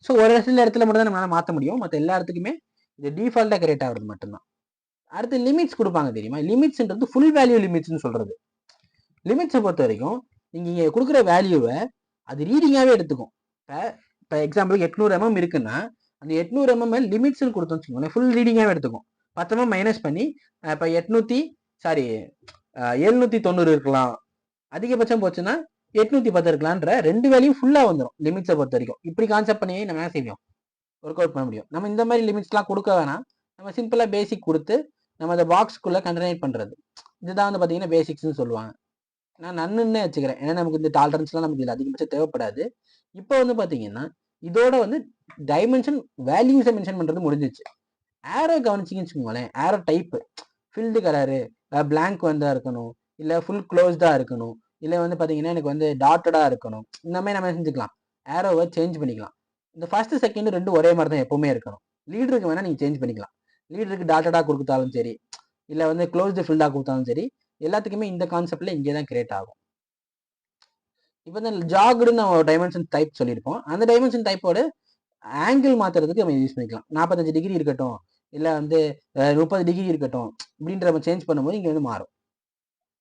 ஸோ ஒரு சில இடத்துல மட்டும் தான் நம்மளால மாற்ற முடியும், மற்ற எல்லா இடத்துக்குமே இது டிஃபால்ட்டாக கிரியேட் ஆகிறது மட்டும்தான். அடுத்து லிமிட்ஸ் கொடுப்பாங்க தெரியுமா? லிமிட்ஸ்ன்றது ஃபுல் வேல்யூ லிமிட்ஸ்னு சொல்றது. லிமிட்ஸை பொறுத்த வரைக்கும் நீங்கள் இங்கே கொடுக்குற வேல்யூவை அது ரீடிங்காகவே எடுத்துக்கும். இப்போ எக்ஸாம்பிளுக்கு 800 mm இருக்குன்னா அந்த 800 mm லிமிட்ஸ்னு கொடுத்தோம்னு வச்சுக்கோங்களேன், ஃபுல் ரீடிங்காகவே எடுத்துக்கும். 10 mm மைனஸ் பண்ணி இப்போ 790 இருக்கலாம், அதிகபட்சம் போச்சுன்னா 810 இருக்கலான்ற 2 வேல்யூ ஃபுல்லாக வந்துடும் லிமிட்ஸை பொறுத்த வரைக்கும். இப்படி கான்செப்ட் பண்ணி நம்ம என்ன செய்வோம், ஒர்க் அவுட் பண்ண முடியும். நம்ம இந்த மாதிரி லிமிட்ஸ்லாம் கொடுக்க வேணாம், நம்ம சிம்பிளாக பேசிக் கொடுத்து நம்ம அந்த பாக்ஸ்க்குள்ளே கண்டெய்னர் பண்ணுறது. இதுதான் வந்து பார்த்தீங்கன்னா பேசிக்ஸ்னு சொல்லுவாங்க. நான் நன்னுன்னே வச்சுக்கிறேன், ஏன்னா நமக்கு இந்த டாலரன்ஸ்லாம் நமக்கு இதில் அதிகபட்சம் தேவைப்படாது. இப்போ வந்து பார்த்தீங்கன்னா இதோட வந்து டைமென்ஷன் வேல்யூஸை மென்ஷன் பண்ணுறது முடிஞ்சிச்சு. ஆரோ கவனிச்சிங்கன்னு வச்சுக்கோங்களேன், ஆரோ டைப்பு ஃபில்டு கலரு பிளாங்க் வந்தா இருக்கணும், இல்லை ஃபுல் க்ளோஸ்டாக இருக்கணும், இல்லை வந்து பார்த்தீங்கன்னா எனக்கு வந்து டாட்டடாக இருக்கணும், இந்த மாதிரி நம்ம செஞ்சுக்கலாம். ஆரோவை சேஞ்ச் பண்ணிக்கலாம். இந்த ஃபர்ஸ்ட் செகண்ட் ரெண்டும் ஒரே மாதிரி தான் எப்பவுமே இருக்கணும். லீடருக்கு வேணால் நீங்கள் சேஞ்ச் பண்ணிக்கலாம். லீடருக்கு டாட்டடாக கொடுத்தாலும் சரி, இல்லை வந்து க்ளோஸ்டு ஃபில்டாக கொடுத்தாலும் சரி, எல்லாத்துக்குமே இந்த கான்செப்ட்ல இங்கே தான் கிரியேட் ஆகும். இப்போ இந்த ஜாகுடுன்னு நம்ம டைமென்ஷன் டைப் சொல்லியிருப்போம். அந்த டைமென்ஷன் டைப்போட ஆங்கிள் மாற்றுறதுக்கு நம்ம யூஸ் பண்ணிக்கலாம். 45 டிகிரி இருக்கட்டும், இல்லை வந்து 30 டிகிரி இருக்கட்டும், இப்படின்ற நம்ம சேஞ்ச் பண்ணும்போது இங்கே வந்து மாறும்.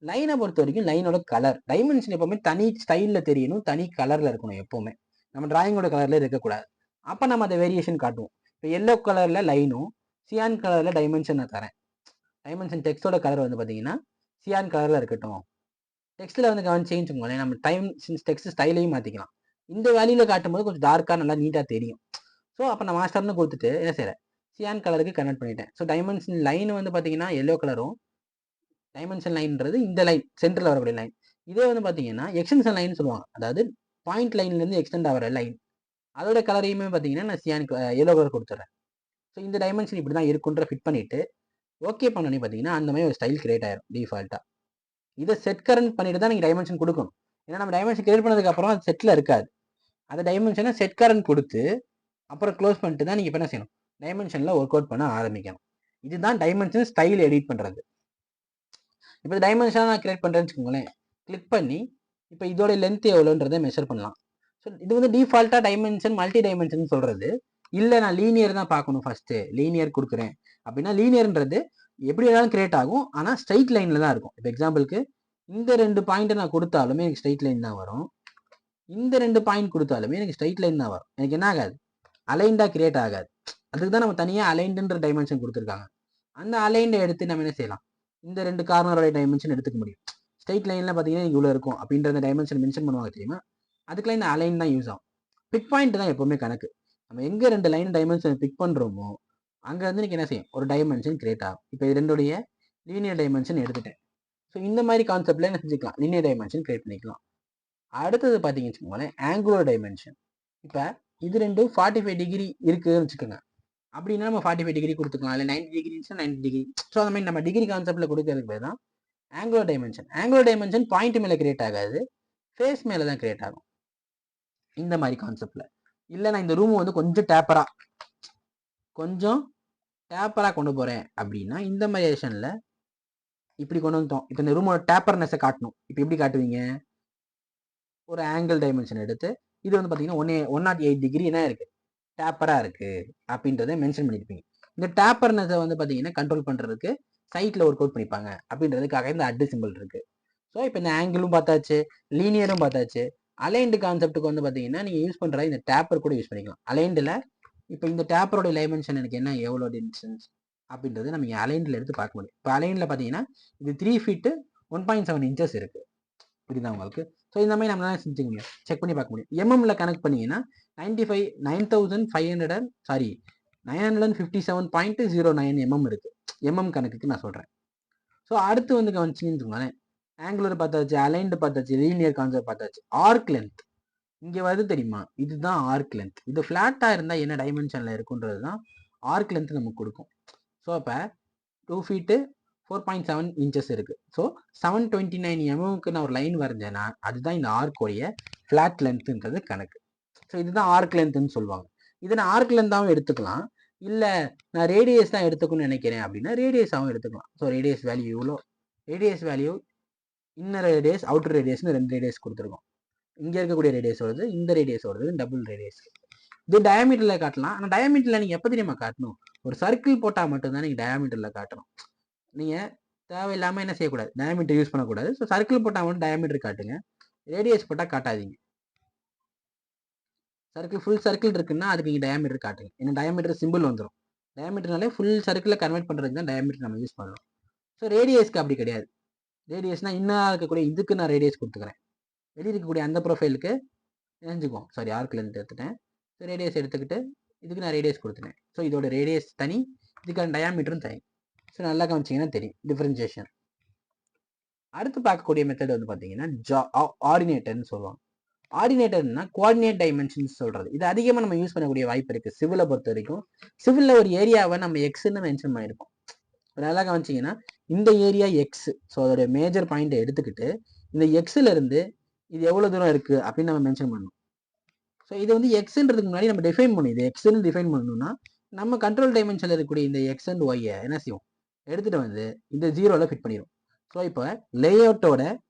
லைனை பொறுத்த வரைக்கும் லைனோட கலர் டைமென்ஷன் எப்பவுமே தனி ஸ்டைலில் தெரியணும், தனி கலரில் இருக்கணும். எப்பவுமே நம்ம டிராயிங்கோட கலரில் இருக்கக்கூடாது. அப்போ நம்ம அதை வேரியேஷன் காட்டுவோம். இப்போ எல்லோ கலரில் லைனும் சியான் கலரில் டைமென்ஷன் நான் தரேன். டைமென்ஷன் டெக்ஸ்டோட கலர் வந்து பார்த்தீங்கன்னா சியான் கலரில் இருக்கட்டும். டெக்ஸ்ட்டில் வந்து கவனிச்சிங்கன்னு வச்சுக்கோங்களேன், நம்ம டெக்ஸ்ட் ஸ்டைலையும் மாற்றிக்கலாம். இந்த வேல்யூவில் காட்டும்போது கொஞ்சம் டார்க்காக நல்லா நீட்டாக தெரியும். ஸோ அப்போ நான் மாஸ்டர்னு கொடுத்துட்டு என்ன செய்கிறேன், சியான் கலருக்கு கன்வெர்ட் பண்ணிட்டேன். ஸோ டைமென்ஷன் லைன் வந்து பார்த்தீங்கன்னா எல்லோ கலரும், டைமென்ஷன் லைன்ன்றது இந்த லைன் சென்டரில் வரக்கூடிய லைன். இதே வந்து பார்த்தீங்கன்னா எக்ஸ்டென்ஷன் லைன் சொல்லுவாங்க, அதாவது பாயிண்ட் லைன்லேருந்து எக்ஸ்டெண்ட் ஆகிற லைன், அதோட கலரையுமே பார்த்தீங்கன்னா நான் சியான் எல்லோ கலர் கொடுத்துட்றேன். ஸோ இந்த டைமென்ஷன் இப்படி தான் இருக்குன்ற ஃபிட் பண்ணிவிட்டு ஓகே பண்ணோன்னே பார்த்தீங்கன்னா அந்த மாதிரி ஒரு ஸ்டைல் கிரியேட் ஆயிரும் டிஃபால்ட்டாக. இதை செட் கரண்ட் பண்ணிட்டு தான் நீங்கள் டைமென்ஷன் கொடுக்கணும். ஏன்னா நம்ம டைமென்ஷன் கிரியேட் பண்ணதுக்கப்புறம் அது செட்டில் இருக்காது. அந்த டைமென்ஷனை செட் கரண்ட் கொடுத்து அப்புறம் க்ளோஸ் பண்ணிட்டு தான் நீங்கள் இப்போ என்ன செய்யணும், டைமென்ஷனில் ஒர்க் அவுட் பண்ண ஆரம்பிக்கணும். இதுதான் டைமென்ஷன் ஸ்டைல் எடிட் பண்ணுறது. இப்போ டைமென்ஷனாக நான் கிரியேட் பண்ணுறேன்னு வச்சுக்கோங்களேன், கிளிக் பண்ணி இப்போ இதோட லென்த் எவ்வளோன்றதை மெஷர் பண்ணலாம். ஸோ இது வந்து டிஃபால்ட்டாக டைமென்ஷன் மல்டி டைமென்ஷன் சொல்கிறது. இல்லை நான் லீனியர் தான் பார்க்கணும், ஃபஸ்ட்டு லீனியர் கொடுக்குறேன் அப்படின்னா லீனியர்ன்றது எப்படி வேணாலும் கிரியேட் ஆகும், ஆனால் ஸ்ட்ரைட் லைனில் தான் இருக்கும். இப்போ எக்ஸாம்பிளுக்கு இந்த 2 பாயிண்ட்டை நான் கொடுத்தாலுமே எனக்கு ஸ்ட்ரைட் லைன் தான் வரும், இந்த 2 பாயிண்ட் கொடுத்தாலுமே எனக்கு ஸ்ட்ரைட் லைன் தான் வரும். எனக்கு என்ன ஆகாது, அலைண்டாக கிரியேட் ஆகாது. அதுக்கு தான் நம்ம தனியாக அலைண்டுன்ற டைமென்ஷன் கொடுத்துருக்காங்க. அந்த அலைண்டை எடுத்து நம்ம என்ன செய்யலாம், இந்த 2 கார்னரோட டைமென்ஷன் எடுத்துக்க முடியும். ஸ்ட்ரைட் லைனில் பார்த்தீங்கன்னா இவ்வளோ இருக்கும் அப்படின்ற டைமென்ஷன் மென்ஷன் பண்ணுவாங்க தெரியுமா, அதுக்கெல்லாம் இந்த அலைன் தான் யூஸ் ஆகும். பிக் பாயிண்ட் தான் எப்போவுமே கணக்கு. நம்ம எங்கே 2 லைன் டைமென்ஷன் பிக் பண்ணுறோமோ அங்கே வந்து எனக்கு என்ன செய்யும், ஒரு டைமென்ஷன் கிரியேட் ஆகும். இப்போ இது ரெண்டுடைய லீனியர் டைமென்ஷன் எடுத்துட்டேன். ஸோ இந்த மாதிரி கான்செப்டில் என்ன செஞ்சுக்கலாம், லீனியர் டைமென்ஷன் கிரியேட் பண்ணிக்கலாம். அடுத்தது பார்த்தீங்கன்னு வச்சுக்கோங்களேன், ஆங்குலர் டைமென்ஷன். இப்போ இது ரெண்டும் 45 டிகிரி இருக்குதுன்னு வச்சுக்கோங்க. அப்படின்னா நம்ம 45 டிகிரி கொடுத்துக்கலாம், இல்லை 90 டிகிரி 90 டிகிரி. ஸோ அந்த மாதிரி நம்ம டிகிரி கான்செப்டில் கொடுக்கறதுக்கு பேர் தான் angular dimension. Angular dimension point மேலே கிரியேட் ஆகாது, ஃபேஸ் மேலே தான் கிரியேட் ஆகும். இந்த மாதிரி கான்செப்டில் இல்லை நான் இந்த ரூம் வந்து கொஞ்சம் டேப்பராக கொண்டு போகிறேன் அப்படின்னா இந்த மாதிரி ஏஷனில் இப்படி கொண்டு வந்துட்டோம். இப்போ இந்த ரூமோட டேப்பர்னஸை காட்டணும். இப்போ எப்படி காட்டுவீங்க, ஒரு ஆங்கிள் டைமென்ஷன் எடுத்து இது வந்து பார்த்தீங்கன்னா 108 டிகிரி என்ன இருக்குது, டேப்பராக இருக்குது அப்படின்றத மென்ஷன் பண்ணியிருப்பீங்க. இந்த டேப்பர்னஸை வந்து பார்த்தீங்கன்னா கண்ட்ரோல் பண்ணுறதுக்கு சைட்டில் ஒர்க் அவுட் பண்ணிப்பாங்க அப்படின்றதுக்காக இந்த அட்டு சிம்பிள் இருக்குது. ஸோ இப்போ இந்த ஆங்கிளும் பார்த்தாச்சு, லீனியரும் பார்த்தாச்சு. அலைன்டு கான்செப்ட்டுக்கு வந்து பார்த்தீங்கன்னா நீங்கள் யூஸ் பண்ணுற இந்த டேப்பர் கூட யூஸ் பண்ணிக்கலாம். அலைண்டில் இப்போ இந்த டேப்பரோட டைமென்ஷன் எனக்கு என்ன எவ்வளோ டிஸ்டன்ஸ் அப்படின்றது நம்ம அலைண்டில் எடுத்து பார்க்க முடியும். இப்போ அலைனில் பார்த்தீங்கன்னா இது 3 feet 1.7 inches இருக்குது. புரியுதா உங்களுக்கு? ஸோ இந்த மாதிரி நம்மளால செஞ்சுக்க முடியும், செக் பண்ணி பார்க்க முடியும். எம்எம்ல கனெக்ட் பண்ணிங்கன்னா 957.09 mm இருக்குது. எம்எம் கணக்குக்கு நான் சொல்கிறேன். ஸோ அடுத்து வந்து கவனிச்சிங்கன்னு ஆங்குலர் பார்த்தாச்சு, அலைன்டு பார்த்தாச்சு, லீனியர் கான்செப்ட் பார்த்தாச்சு. ஆர்க் லென்த் இங்கே வருது தெரியுமா, இதுதான் ஆர்க் லென்த். இது ஃப்ளாட்டாக இருந்தால் என்ன டைமென்ஷனில் இருக்குன்றது தான் ஆர்க் லென்த் நமக்கு கொடுக்கும். ஸோ அப்போ 2 feet 4.7 inches இருக்குது. ஸோ 729 mm நான் ஒரு லைன் வரைஞ்சேன்னா அதுதான் இந்த ஆர்க்கோடைய ஃப்ளாட் லென்த்துன்றது கணக்கு. ஸோ இதுதான் ஆர்க் லென்த்துன்னு சொல்லுவாங்க. இதை நான் ஆர்க் லென்த்தாகவும் எடுத்துக்கலாம், இல்லை நான் ரேடியஸ் தான் எடுத்துக்கணும்னு நினைக்கிறேன் அப்படின்னா ரேடியஸாகவும் எடுத்துக்கலாம். ஸோ ரேடியஸ் வேல்யூ இவ்வளோ, radius value inner radius outer ரேடியஸ்னு 2 ரேடியஸ் கொடுத்துருக்கோம். இங்கே இருக்கக்கூடிய ரேடியஸ் வருது, இந்த ரேடியஸ் வருது, டபுள் ரேடியஸ். இது டயாமீட்டரில் காட்டலாம். ஆனால் டயாமீட்டரில் நீங்கள் எப்போ தெரியுமா காட்டணும், ஒரு சர்க்கிள் போட்டால் மட்டும்தான் நீங்கள் டயாமீட்டரில் காட்டணும். நீங்கள் தேவையில்லாமல் என்ன செய்யக்கூடாது, டயாமீட்டர் யூஸ் பண்ணக்கூடாது. ஸோ சர்க்கிள் போட்டால் மட்டும் டயாமீட்டர் காட்டுங்க, ரேடியஸ் போட்டால் காட்டாதீங்க. சர்க்கிள் ஃபுல் சர்க்கிள் இருக்குன்னா அதுக்கு நீங்கள் டயாமீட்டர் காட்டுங்க, ஏன்னா டயாமீட்டர் சிம்பிள் வந்துடும். டயாமீட்டர்னாலே ஃபுல் சர்க்கிளை கன்வெர்ட் பண்ணுறதுக்கு தான் டயாமீட்டர் நம்ம யூஸ் பண்ணுறோம். ஸோ ரேடியஸ்க்கு அப்படி கிடையாது. ரேடியஸ்னால் இன்னும் இருக்கக்கூடிய இதுக்கு நான் ரேடியஸ் கொடுத்துக்கிறேன், வெளியே இருக்கக்கூடிய அந்த ப்ரொஃபைலுக்கு நினைஞ்சுக்குவோம். சாரி, ஆர்க் லென்த் எடுத்துட்டேன். ஸோ ரேடியஸ் எடுத்துக்கிட்டு இதுக்கு நான் ரேடியஸ் கொடுத்துட்டேன். ஸோ இதோட ரேடியஸ் தனி, இதுக்கான டயாமீட்டரும் தனி. ஸோ நல்லா கவனிச்சிங்கன்னா தெரியும் டிஃப்ரென்சியேஷன். அடுத்து பார்க்கக்கூடிய மெத்தட் வந்து பார்த்தீங்கன்னா ஆர்டினேட்டர்னு சொல்லுவாங்க. ஆர்டினேட்டர்னா கோஆர்டினேட் டைமென்ஷன்ஸ் சொல்கிறது. இது அதிகமாக நம்ம யூஸ் பண்ணக்கூடிய வாய்ப்பு இருக்குது சிவிலை பொறுத்த வரைக்கும். சிவிலில் ஒரு ஏரியாவை நம்ம எக்ஸ்ன்னு மென்ஷன் பண்ணியிருப்போம். நல்லா கவனிச்சிங்கன்னா இந்த ஏரியா எக்ஸ். ஸோ அதோட மேஜர் பாயிண்ட்டை எடுத்துக்கிட்டு இந்த எக்ஸில் இருந்து இது எவ்வளோ தூரம் இருக்குது அப்படின்னு நம்ம மென்ஷன் பண்ணணும். ஸோ இது வந்து எக்ஸ்ன்றதுக்கு முன்னாடி நம்ம டிஃபைன் பண்ணணும். இது எக்ஸ்ன்னு டிஃபைன் பண்ணணும்னா நம்ம கண்ட்ரோல் டைமென்ஷனில் இருக்கக்கூடிய இந்த எக்ஸ் அண்ட் ஒய்யை என்ன செய்வோம், எடுத்துகிட்டு வந்து இந்த 0ல் ஃபிட் பண்ணிடும். ஸோ இப்போ லேஅவுட்டோட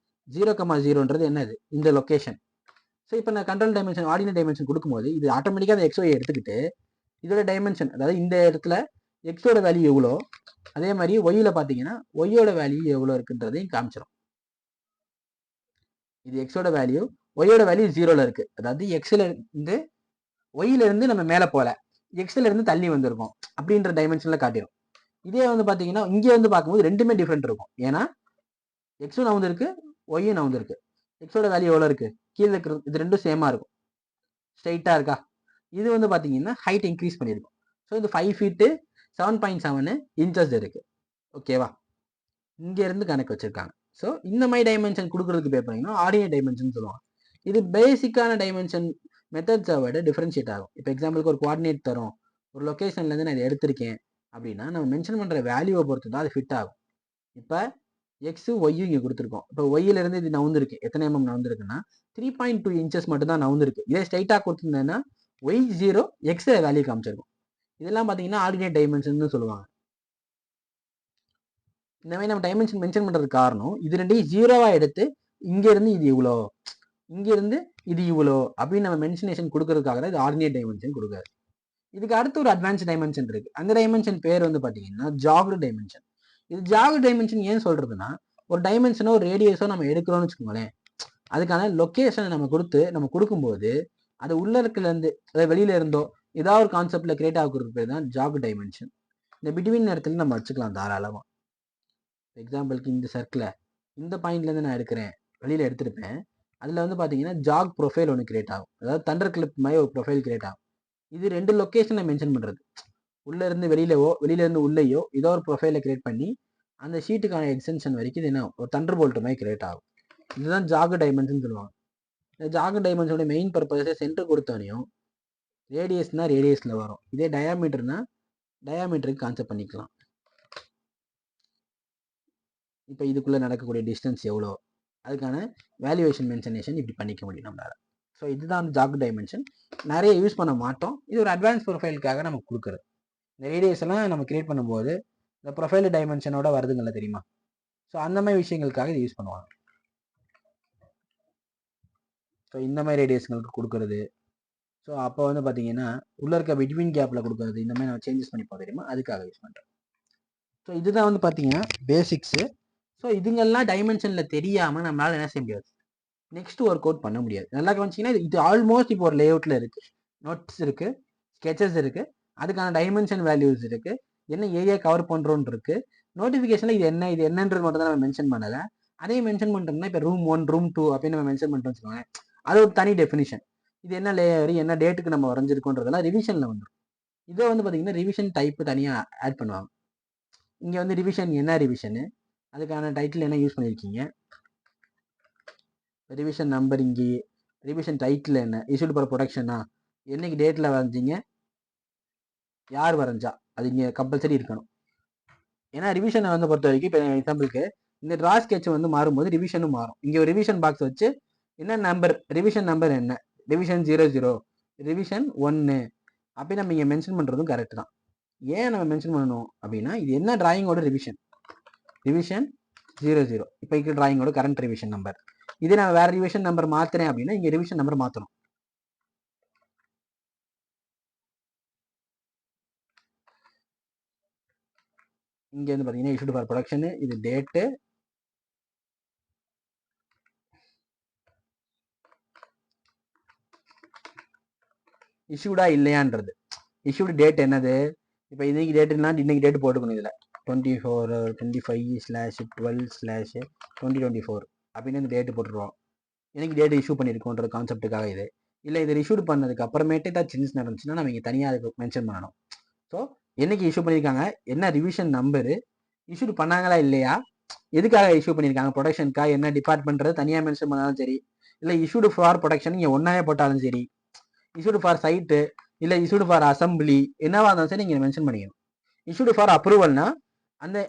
0,0ன்றது என்னது, இந்த லொக்கேஷன். ஸோ இப்போ நான் கண்ட்ரோல் டைமென்ஷன் ஆர்டினேட் டைமென்ஷன் கொடுக்கும்போது இது ஆட்டோமேட்டிக்காக அந்த எக்ஸ்ஒய் எடுத்துக்கிட்டு இதோட டைமென்ஷன், அதாவது இந்த இடத்துல எக்ஸோட வேல்யூ எவ்வளோ, அதே மாதிரி ஒய்யில் பார்த்தீங்கன்னா ஒய்யோட வேல்யூ எவ்வளோ இருக்குன்றதையும் காமிச்சிடும். இது எக்ஸோட வேல்யூ, ஒய்யோட வேல்யூ 0ல் இருக்குது. அதாவது எக்ஸில் இருந்து ஒய்யில இருந்து நம்ம மேலே போகல, எக்ஸில் இருந்து தள்ளி வந்திருக்கோம் அப்படின்ற டைமென்ஷனில் காட்டிடும். இதே வந்து பார்த்தீங்கன்னா இங்கே வந்து பார்க்கும்போது ரெண்டுமே டிஃப்ரெண்ட் இருக்கும். ஏன்னா எக்ஸும் நவுந்திருக்கு, ஒய்யும் நவுந்திருக்கு. எக்ஸோட வேல்யூ எவ்வளோ இருக்குது, கீழே இருக்கிறது, இது ரெண்டும் சேமாக இருக்கும், ஸ்ட்ரைட்டாக இருக்கா. இது வந்து பார்த்தீங்கன்னா ஹைட் இன்க்ரீஸ் பண்ணியிருக்கும். ஸோ இது 5 feet 7.7 inches இருக்குது. ஓகேவா, இங்கேருந்து கணக்கு வச்சுருக்காங்க. ஸோ இந்த மாதிரி டைமென்ஷன் கொடுக்குறதுக்கு பேர் பண்ணிங்கன்னா ஆர்டினேட் டைமென்ஷன் சொல்லுவாங்க. இது பேசிக்கான டைமென்ஷன் மெத்தட்ஸை விட டிஃப்ரென்ஷியேட் ஆகும். இப்போ எக்ஸாம்பிளுக்கு ஒரு கோஆர்டினேட் தரும், ஒரு லொக்கேஷன்லேருந்து நான் இதை எடுத்திருக்கேன் அப்படின்னா நம்ம மென்ஷன் பண்ணுற வேல்யூவை பொறுத்து தான் அது ஃபிட் ஆகும். இப்போ எக்ஸு ஒய்யும் இங்கே கொடுத்துருக்கோம். இப்போ ஒய்யிலேருந்து இது நவுந்திருக்கு, எத்தனை எம்எம் நவுந்திருக்குன்னா 3.2 inches மட்டும் தான் நவுந்திருக்கு. இதே ஸ்ட்ரைட்டாக கொடுத்துருந்தேன்னா ஒய் 0 எக்ஸ் வேல்யூ காமிச்சிருக்கும். இதெல்லாம் பார்த்தீங்கன்னா ஆர்டினேட் டைமென்ஷன் சொல்லுவாங்க. இந்த மாதிரி நம்ம டைமென்ஷன் மென்ஷன் பண்ணுறதுக்கு காரணம் இது ரெண்டையும் ஜீரோவாக எடுத்து இங்கேருந்து இது இவ்வளோ, இங்கேருந்து இது இவ்வளோ அப்படின்னு நம்ம மென்ஷனேஷன் கொடுக்கறதுக்காக தான் இது ஆர்டினேட் டைமென்ஷன் கொடுக்காது. இதுக்கு அடுத்து ஒரு அட்வான்ஸ் டைமென்ஷன் இருக்கு. அந்த டைமென்ஷன் பேர் வந்து பார்த்தீங்கன்னா ஜாக்டு டைமென்ஷன். இது ஜாக்டு டைமென்ஷன் ஏன் சொல்றதுன்னா, ஒரு டைமென்ஷனோ ஒரு ரேடியஸோ நம்ம எடுக்கிறோம்னு வச்சுக்கோங்களேன், அதுக்கான லொக்கேஷனை நம்ம கொடுக்கும்போது அது உள்ள இருக்கிறது அதாவது வெளியில இருந்தோ ஏதாவது ஒரு கான்செப்ட்ல கிரியேட் ஆகுறது பேர் தான் ஜாக் டைமென்ஷன். இந்த பிட்வீன் நேரத்தில் நம்ம வச்சுக்கலாம் தாராளமாக. எக்ஸாம்பிளுக்கு இந்த சர்க்கிளை இந்த பாயிண்ட்லேருந்து நான் எடுக்கிறேன், வெளியில் எடுத்திருப்பேன். அதில் வந்து பார்த்தீங்கன்னா ஜாக் ப்ரொஃபைல் ஒன்று கிரியேட் ஆகும், அதாவது தண்டர் கிளிப் மாதிரி ஒரு ப்ரொஃபைல் கிரியேட் ஆகும். இது 2 லொக்கேஷனை மென்ஷன் பண்ணுறது, உள்ளேருந்து வெளியிலவோ வெளியிலேருந்து உள்ளேயோ ஏதோ ஒரு ப்ரொஃபைலை கிரியேட் பண்ணி அந்த ஷீட்டுக்கான எக்ஸ்டென்ஷன் வரைக்கும் இது என்ன ஒரு தண்டர் போல்ட் மாதிரி கிரியேட் ஆகும். இதுதான் ஜாக் டைமென்ஷன் சொல்லுவாங்க. இந்த ஜாக் டைமென்ஷனோட மெயின் பர்பஸே சென்டர் கொடுத்தோனையும் ரேடியஸ்னா ரேடியஸில் வரும், இதே டயாமீட்டர்னா டயாமீட்டருக்கு கான்செப்ட் பண்ணிக்கலாம். இப்போ இதுக்குள்ளே நடக்கக்கூடிய டிஸ்டன்ஸ் எவ்வளோ, அதுக்கான வேல்யூவேஷன் மென்ஷனேஷன் இப்படி பண்ணிக்க முடியும் நம்மளால. ஸோ இதுதான் ஜாக் டைமென்ஷன். நிறைய யூஸ் பண்ண மாட்டோம், இது ஒரு அட்வான்ஸ் ப்ரொஃபைலுக்காக நம்ம கொடுக்குறது. இந்த ரேடியஸ் எல்லாம் நம்ம கிரியேட் பண்ணும்போது இந்த ப்ரொஃபைல் டைமென்ஷனோட வருதுங்கள தெரியுமா, ஸோ அந்த மாதிரி விஷயங்களுக்காக இது யூஸ் பண்ணுவாங்க. ஸோ இந்த மாதிரி ரேடியஸ்களுக்கு கொடுக்குறது. ஸோ அப்போ வந்து பார்த்தீங்கன்னா உள்ள இருக்க பிட்வீன் கேப்பில் கொடுக்குறது, இந்த மாதிரி நம்ம சேஞ்சஸ் பண்ணிப்போம் தெரியுமா, அதுக்காக யூஸ் பண்ணுறோம். ஸோ இதுதான் வந்து பார்த்தீங்கன்னா பேசிக்ஸு. ஸோ இதுங்கெல்லாம் டைமென்ஷனில் தெரியாமல் நம்மளால் என்ன செய்ய முடியாது, நெக்ஸ்ட் ஒர்க் அவுட் பண்ண முடியாது. நல்லா கவனிச்சிங்கன்னா இது ஆல்மோஸ்ட் இப்போ ஒரு லேஅவுட்டில் இருக்குது, நோட்ஸ் இருக்குது, ஸ்கெச்சஸ் இருக்குது, அதுக்கான டைமென்ஷன் வேல்யூஸ் இருக்குது, என்ன ஏரியா கவர் பண்ணுறோன்னு இருக்குது, நோட்டிஃபிகேஷனில் இது என்னன்றது மட்டும் தான் நம்ம மென்ஷன் பண்ணலை. அதே மென்ஷன் பண்ணிட்டோம்னா இப்போ ரூம் 1 ரூம் 2 அப்படின்னு நம்ம மென்ஷன் பண்ணிட்டோம்னு வச்சுக்கோங்க, அது ஒரு தனி டெஃபினிஷன். இது என்ன லேயர், என்ன டேட்டுக்கு நம்ம வரைஞ்சிருக்கோன்றதெல்லாம் ரிவிஷனில் வந்துடும். இதை வந்து பார்த்தீங்கன்னா ரிவிஷன் டைப்பு தனியாக ஆட் பண்ணுவாங்க. இங்கே வந்து ரிவிஷன் என்ன ரிவிஷனு, அதுக்கான டைட்டில் என்ன யூஸ் பண்ணியிருக்கீங்க, ரிவிஷன் நம்பர், இங்கே ரிவிஷன் டைட்டில் என்ன, இஷ்யூட் ஃபார் ப்ரொடக்ஷனா, என்னைக்கு டேட்டில் வரைஞ்சிங்க, யார் வரைஞ்சா, அது இங்கே கம்பல்சரி இருக்கணும். ஏன்னா ரிவிஷனை வந்து பொறுத்த வரைக்கும் இப்போ எக்ஸாம்பிளுக்கு இந்த ட்ரா ஸ்கெட்ச் வந்து மாறும்போது ரிவிஷனும் மாறும். இங்கே ஒரு ரிவிஷன் பாக்ஸ் வச்சு என்ன நம்பர், ரிவிஷன் நம்பர் என்ன, ரிவிஷன் 00, ரிவிஷன் 1 அப்படி நம்ம இங்கே மென்ஷன் பண்ணுறதும் கரெக்ட் தான். ஏன் நம்ம மென்ஷன் பண்ணணும் அப்படின்னா, இது என்ன டிராயிங்கோட ரிவிஷன் 00, இப்போ இருக்கிற டிராயிங்கோட கரண்ட் ரிவிஷன் நம்பர். இதே நான் வேற ரிவிஷன் நம்பர் மாத்துறேன் அப்படின்னா இங்கே ரிவிஷன் நம்பர் மாற்றணும். இங்கே வந்து பார்த்தீங்கன்னா இஷ்யூட் ஃபார் ப்ரொடக்ஷனு, இது டேட்டு, இஷ்யூடா இல்லையான்றது, இஷ்யூடு டேட் என்னது, இப்போ இன்னைக்கு டேட்டுனா இன்னைக்கு டேட்டு போட்டுக்கணும், இதில் 24/25/12/2024 அப்படின்னு இந்த டேட்டு போட்டுருவோம். எனக்கு டேட்டு இஷ்யூ பண்ணியிருக்கோன்ற கான்செப்ட்டுக்காக இது. இல்லை இதை இஷ்யூடு பண்ணதுக்கு அப்புறமேட்டு ஏதாவது சேஞ்சஸ் நடந்துச்சுன்னா நம்ம இங்கே தனியாக அதுக்கு மென்ஷன் பண்ணணும். ஸோ என்னைக்கு இஷ்யூ பண்ணியிருக்காங்க, என்ன ரிவிஷன் நம்பரு, இஷ்யூடு பண்ணாங்களா இல்லையா, எதுக்காக இஷ்யூ பண்ணியிருக்காங்க, ப்ரொடக்ஷனுக்காக என்ன டிபார்ட்மெண்ட்றது தனியாக மென்ஷன் பண்ணாலும் சரி, இல்லை இஷ்யூடு ஃபார் ப்ரொடக்ஷன் இங்கே ஒன்றாவே போட்டாலும் சரி, இஷ்யூடு ஃபார் சைட்டு இல்லை இஷ்யூடு ஃபார் அசம்பிளி என்னவா இருந்தாலும் சரி நீங்கள் மென்ஷன் பண்ணிக்கணும். இஷ்யூடு ஃபார் அப்ரூவல்னா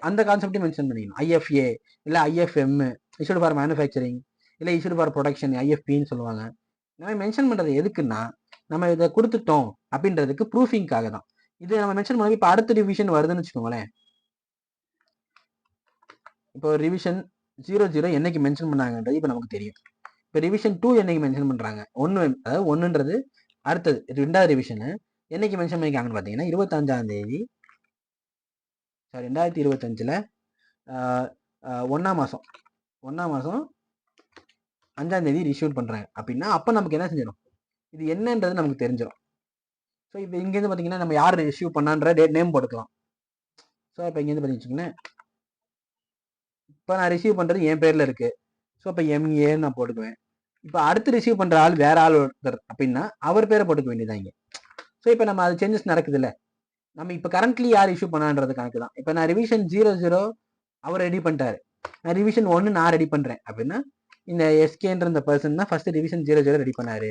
அந்த கான்செப்டையும் மென்ஷன் பண்ணிக்கணும். ஐஎஃப்ஏ இல்லை ஐஎஃப்எம், இஷ்யூடு ஃபார் மேனுஃபேக்சரிங் இல்லை இஷ்யூடு ஃபார் ப்ரொடக்ஷன் ஐஎஃப்பின்னு சொல்லுவாங்க. நம்ம மென்ஷன் பண்ணுறது எதுக்குன்னா, நம்ம இதை கொடுத்துட்டோம் அப்படின்றதுக்கு ப்ரூஃபிங்காக தான். இது நம்ம மென்ஷன் பண்ணி இப்போ அடுத்த ரிவிஷன் வருதுன்னு வச்சுக்கோங்களேன், இப்போ ரிவிஷன் 00 என்னைக்கு மென்ஷன் பண்ணாங்கன்றது இப்போ நமக்கு தெரியும். இப்போ ரிவிஷன் 2 என்னைக்கு மென்ஷன் பண்ணுறாங்க, 1, அதாவது 1ன்றது அடுத்தது 2வது ரிவிஷனு என்னைக்கு மென்ஷன் பண்ணியிருக்காங்கன்னு பார்த்தீங்கன்னா 25ஆம் தேதி 2025 1ஆம் மாதம் 5ஆம் தேதி ரிஷ்யூட் பண்ணுறாங்க அப்படின்னா அப்போ நமக்கு என்ன செஞ்சிடும், இது என்னன்றது நமக்கு தெரிஞ்சிடும். ஸோ இப்போ இங்கேருந்து பார்த்தீங்கன்னா நம்ம யார் ரிஷ்யூ பண்ணான்ற டேட் நேம் போட்டுக்கலாம். ஸோ இப்போ இங்கேருந்து பார்த்தீங்கன்னா இப்போ நான் ரிசீவ் பண்ணுறது என் பேரில் இருக்குது, ஸோ இப்போ எம்ஏன்னு நான் போட்டுக்குவேன். இப்போ அடுத்து ரிசீவ் பண்ணுற ஆள் வேற ஆள் ஒருத்தர் அப்படின்னா அவர் பேரை போட்டுக்க வேண்டியதான் இங்கே. ஸோ இப்போ நம்ம அது சேஞ்சஸ் நடக்குது இல்லை, நம்ம இப்போ கரண்ட்லி யார் இஷ்யூ பண்ணான்றது கணக்கு தான். இப்போ நான் ரிவிஷன் 00 அவர் ரெடி பண்ணிட்டாரு, நான் ரிவிஷன் 1 நான் ரெடி பண்ணுறேன் அப்படின்னா இந்த எஸ்கேன்ற இந்த பர்சன் தான் ஃபர்ஸ்ட் ரிவிஷன் 00 ரெடி பண்ணாரு,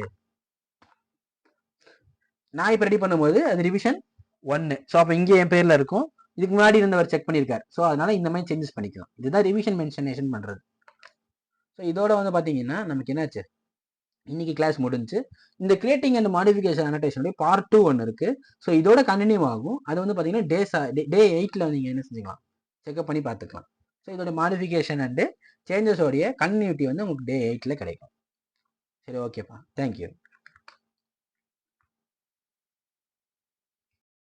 நான் இப்போ ரெடி பண்ணும்போது அது ரிவிஷன் 1. ஸோ அப்போ இங்கே என் பேரில் இருக்கும், இதுக்கு முன்னாடி இருந்தவர் செக் பண்ணியிருக்காரு. ஸோ அதனால இந்த மாதிரி சேஞ்சஸ் பண்ணிக்கலாம். இதுதான் ரிவிஷன் மென்ஷனேஷன் பண்ணுறது. ஸோ இதோட வந்து பார்த்தீங்கன்னா நமக்கு என்னாச்சு, இன்னைக்கு கிளாஸ் முடிஞ்சு. இந்த கிரியேட்டிங் அண்ட் மாடிஃபிகேஷன் அனோடேஷனுடைய பார்ட் 2 ஒன்று இருக்கு. ஸோ இதோட கண்டினியூ ஆகும். அது வந்து பார்த்தீங்கன்னா டே 8ல் நீங்கள் என்ன செஞ்சுக்கலாம், செக்அப் பண்ணி பார்த்துக்கலாம். ஸோ இதோட மாடிஃபிகேஷன் அண்டு சேஞ்சஸோடைய கண்டினியூட்டி வந்து உங்களுக்கு டே 8ல் கிடைக்கும். சரி, ஓகேப்பா, தேங்க்யூ.